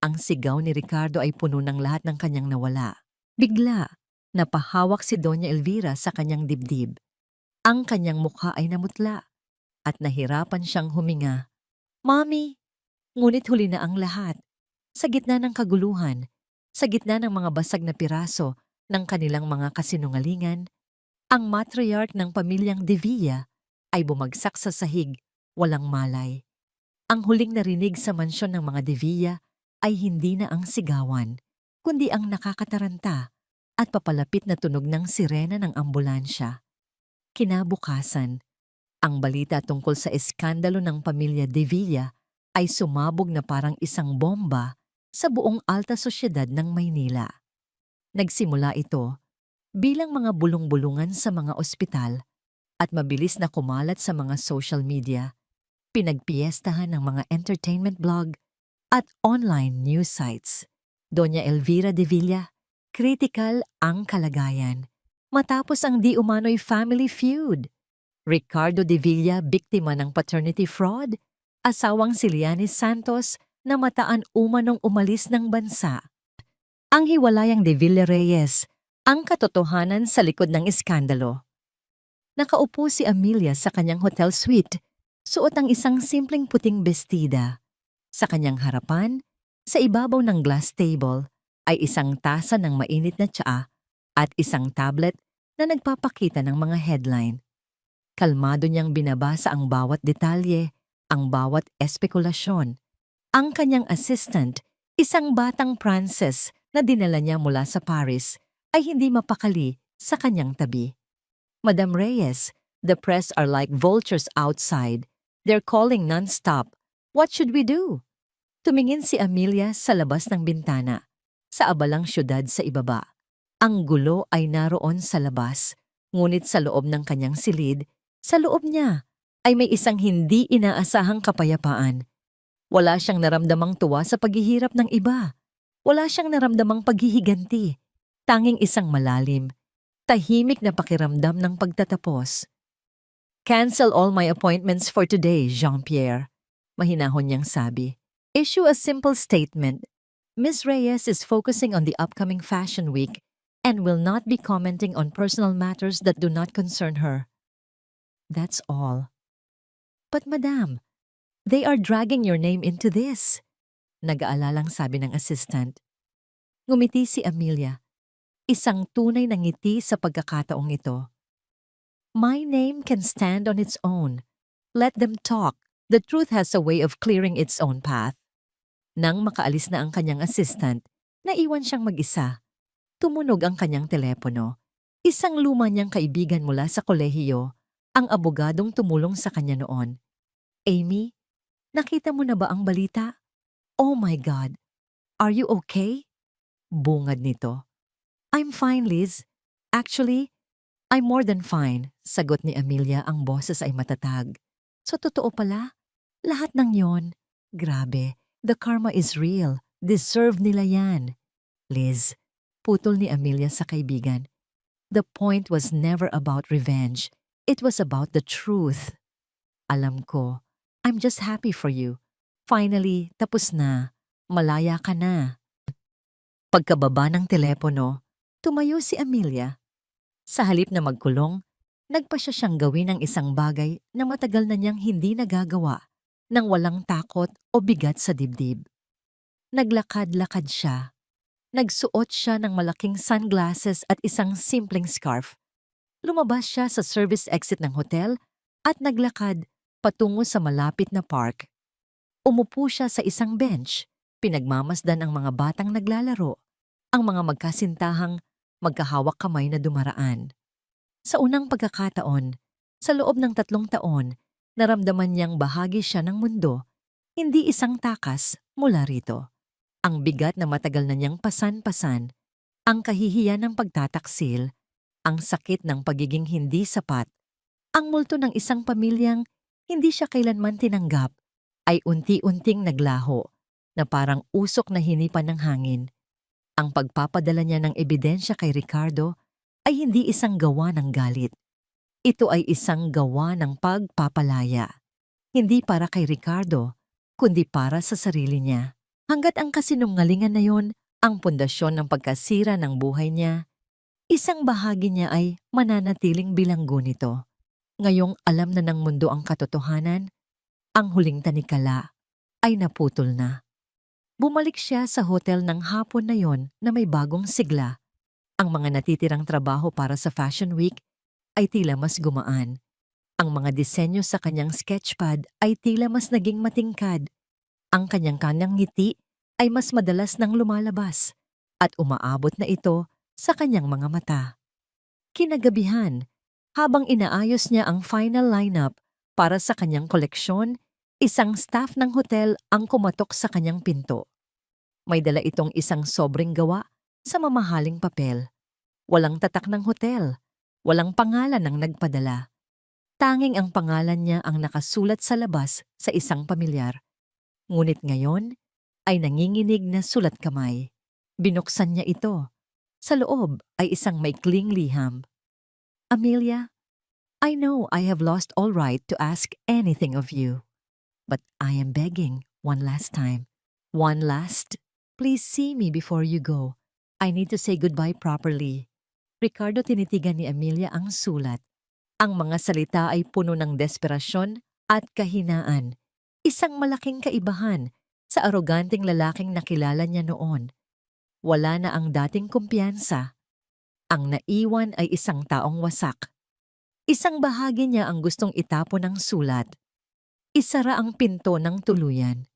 Ang sigaw ni Ricardo ay puno ng lahat ng kanyang nawala. Bigla, napahawak si Doña Elvira sa kanyang dibdib. Ang kanyang mukha ay namutla at nahirapan siyang huminga. Mami! Ngunit huli na ang lahat. Sa gitna ng kaguluhan, sa gitna ng mga basag na piraso ng kanilang mga kasinungalingan, ang matriarch ng pamilyang De Villa ay bumagsak sa sahig, walang malay. Ang huling narinig sa mansyon ng mga De Villa ay hindi na ang sigawan, kundi ang nakakataranta at papalapit na tunog ng sirena ng ambulansya. Kinabukasan, ang balita tungkol sa eskandalo ng pamilya De Villa ay sumabog na parang isang bomba sa buong alta sosyedad ng Maynila. Nagsimula ito bilang mga bulong-bulungan sa mga ospital at mabilis na kumalat sa mga social media, pinagpiestahan ng mga entertainment blog at online news sites. Doña Elvira de Villa, critical ang kalagayan matapos ang di umano'y family feud. Ricardo de Villa, biktima ng paternity fraud. Asawang si Lianis Santos na mataan umanong umalis ng bansa. Ang hiwalayang de Villa Reyes, ang katotohanan sa likod ng iskandalo. Nakaupo si Amelia sa kanyang hotel suite, suot ang isang simpleng puting bestida. Sa kanyang harapan, sa ibabaw ng glass table, ay isang tasa ng mainit na tsaa at isang tablet na nagpapakita ng mga headline. Kalmado niyang binabasa ang bawat detalye, ang bawat espekulasyon. Ang kanyang assistant, isang batang Frances na dinala niya mula sa Paris, ay hindi mapakali sa kanyang tabi. Madam Reyes, the press are like vultures outside. They're calling non-stop. What should we do? Tumingin si Amelia sa labas ng bintana, sa abalang syudad sa ibaba. Ang gulo ay naroon sa labas, ngunit sa loob ng kanyang silid, sa loob niya, ay may isang hindi inaasahang kapayapaan. Wala siyang naramdamang tuwa sa paghihirap ng iba. Wala siyang naramdamang paghihiganti. Tanging isang malalim, tahimik na pakiramdam ng pagtatapos. Cancel all my appointments for today, Jean-Pierre. Mahinahon niyang sabi. Issue a simple statement. Ms. Reyes is focusing on the upcoming Fashion Week and will not be commenting on personal matters that do not concern her. That's all. But madam, they are dragging your name into this. Nag-aalalang sabi ng assistant. Ngumiti si Amelia. Isang tunay na ngiti sa pagkakataong ito. My name can stand on its own. Let them talk. The truth has a way of clearing its own path. Nang makaalis na ang kanyang assistant, naiwan siyang mag-isa. Tumunog ang kanyang telepono. Isang luma niyang kaibigan mula sa kolehiyo, ang abogadong tumulong sa kanya noon. Amy, nakita mo na ba ang balita? Oh my God, are you okay? Bungad nito. I'm fine, Liz. Actually, I'm more than fine, sagot ni Amelia, ang boses ay matatag. So totoo pala? Lahat ng yon? Grabe. The karma is real. Deserve nila yan. Liz, putol ni Amelia sa kaibigan. The point was never about revenge. It was about the truth. Alam ko, I'm just happy for you. Finally, tapos na. Malaya ka na. Pagkababa ng telepono, tumayo si Amelia. Sa halip na magkulong, nagpa siya siyang gawin ang isang bagay na matagal na niyang hindi nagagawa. Nang walang takot o bigat sa dibdib. Naglakad-lakad siya. Nagsuot siya ng malaking sunglasses at isang simpleng scarf. Lumabas siya sa service exit ng hotel at naglakad patungo sa malapit na park. Umupo siya sa isang bench, pinagmamasdan ang mga batang naglalaro, ang mga magkasintahang magkahawak kamay na dumaraan. Sa unang pagkakataon, sa loob ng 3 taon, naramdaman niyang bahagi siya ng mundo, hindi isang takas mula rito. Ang bigat na matagal na niyang pasan-pasan, ang kahihiyan ng pagtataksil, ang sakit ng pagiging hindi sapat, ang multo ng isang pamilyang hindi siya kailanman tinanggap, ay unti-unting naglaho na parang usok na hinipan ng hangin. Ang pagpapadala niya ng ebidensya kay Ricardo ay hindi isang gawa ng galit. Ito ay isang gawa ng pagpapalaya. Hindi para kay Ricardo, kundi para sa sarili niya. Hanggat ang kasinungalingan na yon ang pundasyon ng pagkasira ng buhay niya, isang bahagi niya ay mananatiling bilanggo nito. Ngayong alam na ng mundo ang katotohanan, ang huling tanikala ay naputol na. Bumalik siya sa hotel ng hapon na yon na may bagong sigla. Ang mga natitirang trabaho para sa Fashion Week ay tila mas gumaan. Ang mga disenyo sa kanyang sketchpad ay tila mas naging matingkad. Ang kanyang ngiti ay mas madalas nang lumalabas at umaabot na ito sa kanyang mga mata. Kinagabihan, habang inaayos niya ang final lineup para sa kanyang koleksyon, Isang staff ng hotel ang kumatok sa kanyang pinto. May dala itong isang sobreng gawa sa mamahaling papel. Walang tatak ng hotel. Walang pangalan ng nagpadala. Tanging ang pangalan niya ang nakasulat sa labas sa isang pamilyar. Ngunit ngayon ay nanginginig na sulat kamay. Binuksan niya ito. Sa loob ay isang maikling liham. Amelia, I know I have lost all right to ask anything of you. But I am begging one last time. One last, please see me before you go. I need to say goodbye properly. Ricardo, tinitigan ni Amelia ang sulat. Ang mga salita ay puno ng desperasyon at kahinaan. Isang malaking kaibahan sa aroganteng lalaking nakilala niya noon. Wala na ang dating kumpiyansa. Ang naiwan ay isang taong wasak. Isang bahagi niya ang gustong itapon ng sulat. Isara ang pinto ng tuluyan.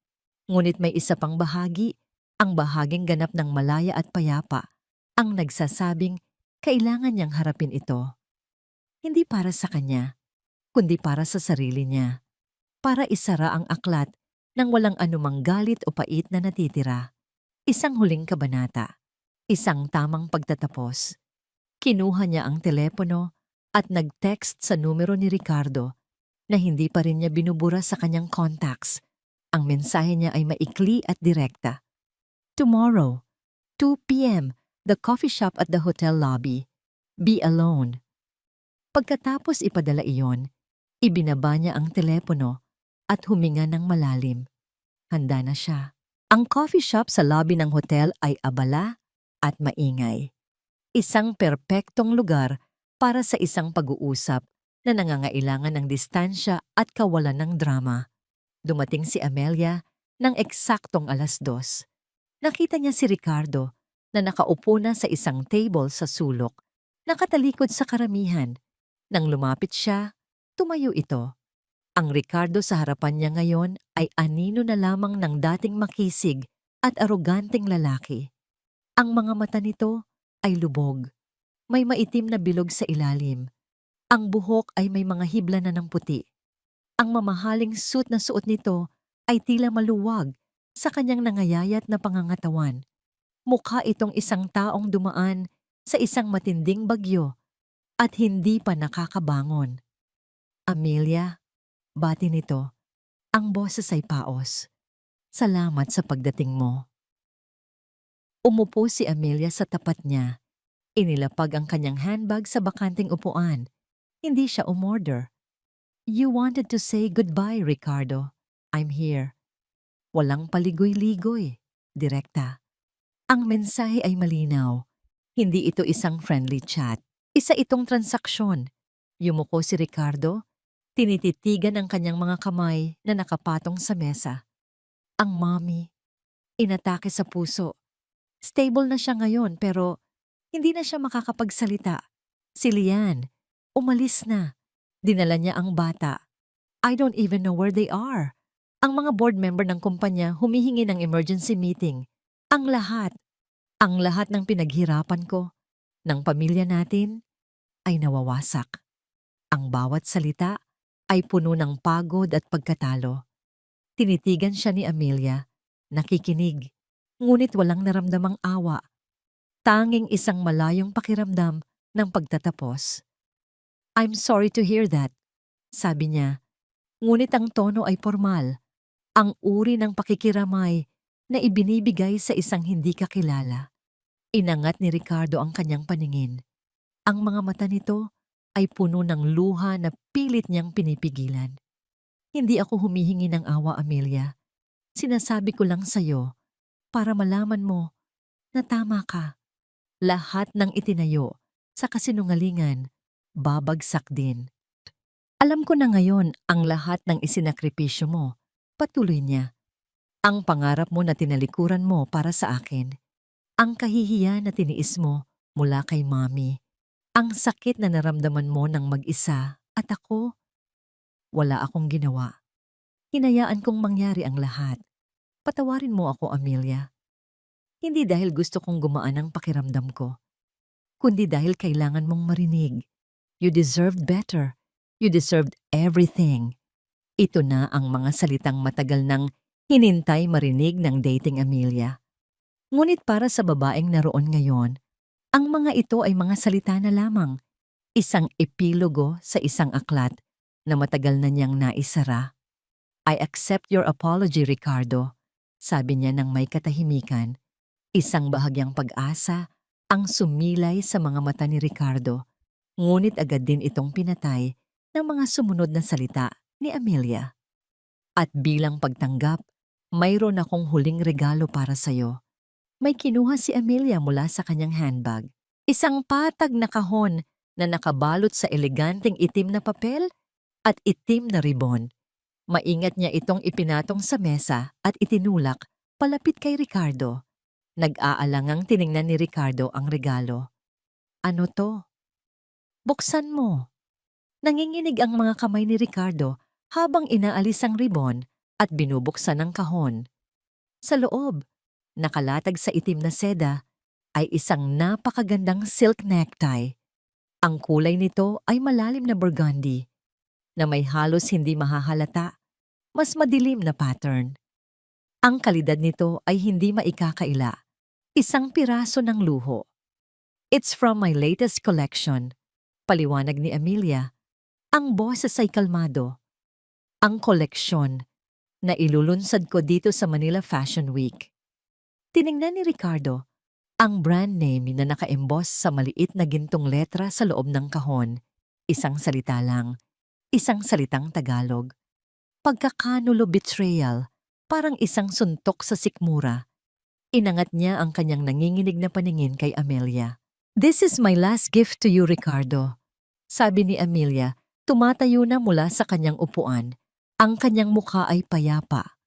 Ngunit may isa pang bahagi, ang bahaging ganap ng malaya at payapa, ang nagsasabing kailangan niyang harapin ito. Hindi para sa kanya, kundi para sa sarili niya. Para isara ang aklat nang walang anumang galit o pait na natitira. Isang huling kabanata. Isang tamang pagtatapos. Kinuha niya ang telepono at nag-text sa numero ni Ricardo na hindi pa rin niya binubura sa kanyang contacts. Ang mensahe niya ay maikli at direkta. Tomorrow, 2 p.m., the coffee shop at the hotel lobby. Be alone. Pagkatapos ipadala iyon, ibinaba niya ang telepono at huminga ng malalim. Handa na siya. Ang coffee shop sa lobby ng hotel ay abala at maingay. Isang perpektong lugar para sa isang pag-uusap na nangangailangan ng distansya at kawalan ng drama. Dumating si Amelia ng eksaktong 2:00. Nakita niya si Ricardo na nakaupo na sa isang table sa sulok, nakatalikod sa karamihan. Nang lumapit siya, tumayo ito. Ang Ricardo sa harapan niya ngayon ay anino na lamang ng dating makisig at aroganteng lalaki. Ang mga mata nito ay lubog. May maitim na bilog sa ilalim. Ang buhok ay may mga hibla na ng puti. Ang mamahaling suit na suot nito ay tila maluwag sa kanyang nangayayat na pangangatawan. Mukha itong isang taong dumaan sa isang matinding bagyo at hindi pa nakakabangon. Amelia, bati nito. Ang boses ay paos. Salamat sa pagdating mo. Umupo si Amelia sa tapat niya. Inilapag ang kanyang handbag sa bakanting upuan. Hindi siya umorder. You wanted to say goodbye, Ricardo. I'm here. Walang paligoy-ligoy. Direkta. Ang mensahe ay malinaw. Hindi ito isang friendly chat. Isa itong transaksyon. Yumuko si Ricardo. Tinititigan ang kanyang mga kamay na nakapatong sa mesa. Ang mommy. Inatake sa puso. Stable na siya ngayon pero hindi na siya makakapagsalita. Si Lian. Umalis na. Dinala niya ang bata. I don't even know where they are. Ang mga board member ng kumpanya humihingi ng emergency meeting. Ang lahat ng pinaghirapan ko, ng pamilya natin, ay nawawasak. Ang bawat salita ay puno ng pagod at pagkatalo. Tinitigan siya ni Amelia, nakikinig, ngunit walang naramdamang awa. Tanging isang malayong pakiramdam ng pagtatapos. I'm sorry to hear that, sabi niya. Ngunit ang tono ay formal, ang uri ng pakikiramay na ibinibigay sa isang hindi kakilala. Inangat ni Ricardo ang kanyang paningin. Ang mga mata nito ay puno ng luha na pilit niyang pinipigilan. Hindi ako humihingi ng awa, Amelia. Sinasabi ko lang sa'yo para malaman mo na tama ka. Lahat ng itinayo sa kasinungalingan, babagsak din. Alam ko na ngayon ang lahat ng isinakripisyo mo, patuloy niya. Ang pangarap mo na tinalikuran mo para sa akin. Ang kahihiyan na tiniis mo mula kay Mommy. Ang sakit na naramdaman mo ng mag-isa at ako. Wala akong ginawa. Hinayaan kong mangyari ang lahat. Patawarin mo ako, Amelia. Hindi dahil gusto kong gumaan ang pakiramdam ko, kundi dahil kailangan mong marinig. You deserved better. You deserved everything. Ito na ang mga salitang matagal nang hinintay marinig ng dating Amelia. Ngunit para sa babaeng naroon ngayon, ang mga ito ay mga salita na lamang, isang epilogo sa isang aklat na matagal na niyang naisara. I accept your apology, Ricardo, sabi niya ng may katahimikan. Isang bahagyang pag-asa ang sumilay sa mga mata ni Ricardo, ngunit agad din itong pinatay ng mga sumunod na salita ni Amelia. At bilang pagtanggap, mayroon akong huling regalo para sa'yo. May kinuha si Amelia mula sa kanyang handbag. Isang patag na kahon na nakabalot sa eleganteng itim na papel at itim na ribon. Maingat niya itong ipinatong sa mesa at itinulak palapit kay Ricardo. Nag-aalangang tiningnan ni Ricardo ang regalo. Ano to? Buksan mo. Nanginginig ang mga kamay ni Ricardo habang inaalis ang ribon at binubuksan ang kahon. Sa loob, nakalatag sa itim na seda, ay isang napakagandang silk necktie. Ang kulay nito ay malalim na burgundy, na may halos hindi mahahalata, mas madilim na pattern. Ang kalidad nito ay hindi maikakaila, isang piraso ng luho. It's from my latest collection, paliwanag ni Amelia. Ang boses ay kalmado. Ang koleksyon na ilulunsad ko dito sa Manila Fashion Week. Tiningnan ni Ricardo ang brand name na naka-emboss sa maliit na gintong letra sa loob ng kahon. Isang salita lang, isang salitang Tagalog. Pagkakanulo betrayal, parang isang suntok sa sikmura. Inangat niya ang kanyang nanginginig na paningin kay Amelia. This is my last gift to you, Ricardo. Sabi ni Amelia, tumatayo na mula sa kanyang upuan. Ang kanyang mukha ay payapa,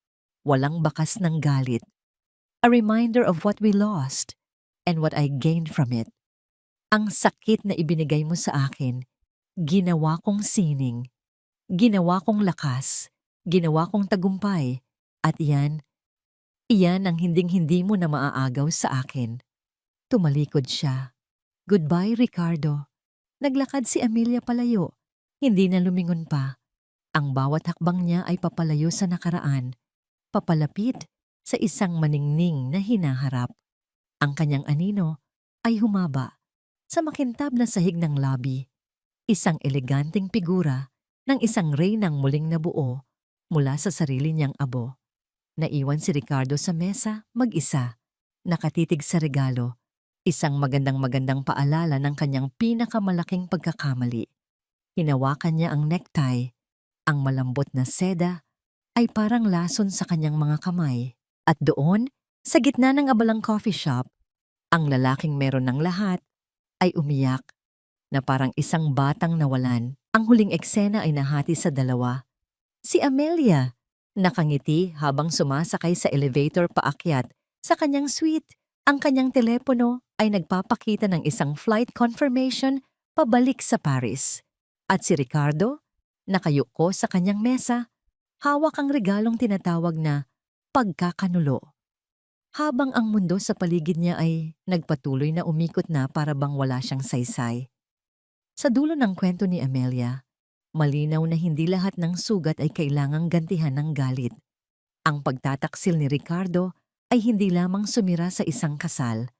walang bakas ng galit. A reminder of what we lost and what I gained from it. Ang sakit na ibinigay mo sa akin, ginawa kong sining, ginawa kong lakas, ginawa kong tagumpay, at iyan ang hinding-hindi mo na maaagaw sa akin. Tumalikod siya. Goodbye, Ricardo. Naglakad si Amelia palayo, hindi na lumingon pa. Ang bawat hakbang niya ay papalayo sa nakaraan, papalapit sa isang maningning na hinaharap. Ang kanyang anino ay humaba sa makintab na sahig ng lobby, isang eleganteng figura ng isang reynang muling nabuo mula sa sarili niyang abo. Naiwan si Ricardo sa mesa mag-isa, nakatitig sa regalo, isang magandang paalala ng kanyang pinakamalaking pagkakamali. Hinawakan niya ang necktie, ang malambot na seda ay parang lason sa kanyang mga kamay. At doon, sa gitna ng abalang coffee shop, ang lalaking meron ng lahat ay umiyak na parang isang batang nawalan. Ang huling eksena ay nahati sa dalawa. Si Amelia, nakangiti habang sumasakay sa elevator paakyat sa kanyang suite. Ang kanyang telepono ay nagpapakita ng isang flight confirmation pabalik sa Paris. At si Ricardo, nakayuko sa kanyang mesa, hawak ang regalong tinatawag na pagkakanulo. Habang ang mundo sa paligid niya ay nagpatuloy na umikot na para bang wala siyang saysay. Sa dulo ng kwento ni Amelia, malinaw na hindi lahat ng sugat ay kailangang gantihan ng galit. Ang pagtataksil ni Ricardo ay hindi lamang sumira sa isang kasal,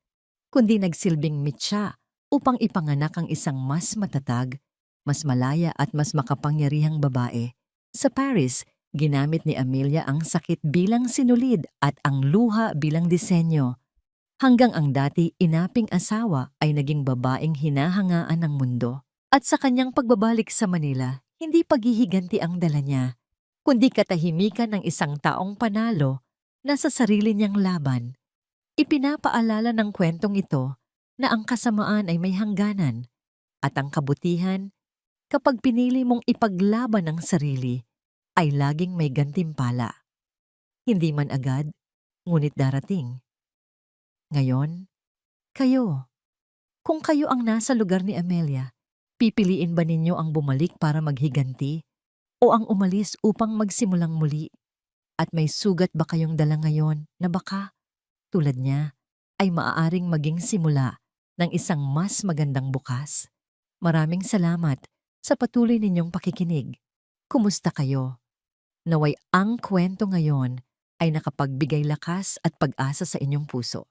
kundi nagsilbing mitya upang ipanganak ang isang mas matatag, mas malaya at mas makapangyarihang babae. Sa Paris, ginamit ni Amelia ang sakit bilang sinulid at ang luha bilang disenyo, hanggang ang dati inaping asawa ay naging babaeng hinahangaan ng mundo. At sa kanyang pagbabalik sa Manila, hindi paghihiganti ang dala niya, kundi katahimikan ng isang taong panalo na sa sarili niyang laban. Ipinapaalala ng kwentong ito na ang kasamaan ay may hangganan at ang kabutihan, kapag pinili mong ipaglaban ang sarili, ay laging may gantimpala. Hindi man agad, ngunit darating. Ngayon, kayo. Kung kayo ang nasa lugar ni Amelia, pipiliin ba ninyo ang bumalik para maghiganti o ang umalis upang magsimulang muli? At may sugat ba kayong dala ngayon na baka, tulad niya, ay maaaring maging simula ng isang mas magandang bukas? Maraming salamat sa patuloy ninyong pakikinig. Kumusta kayo? Naway ang kwento ngayon ay nakapagbigay lakas at pag-asa sa inyong puso.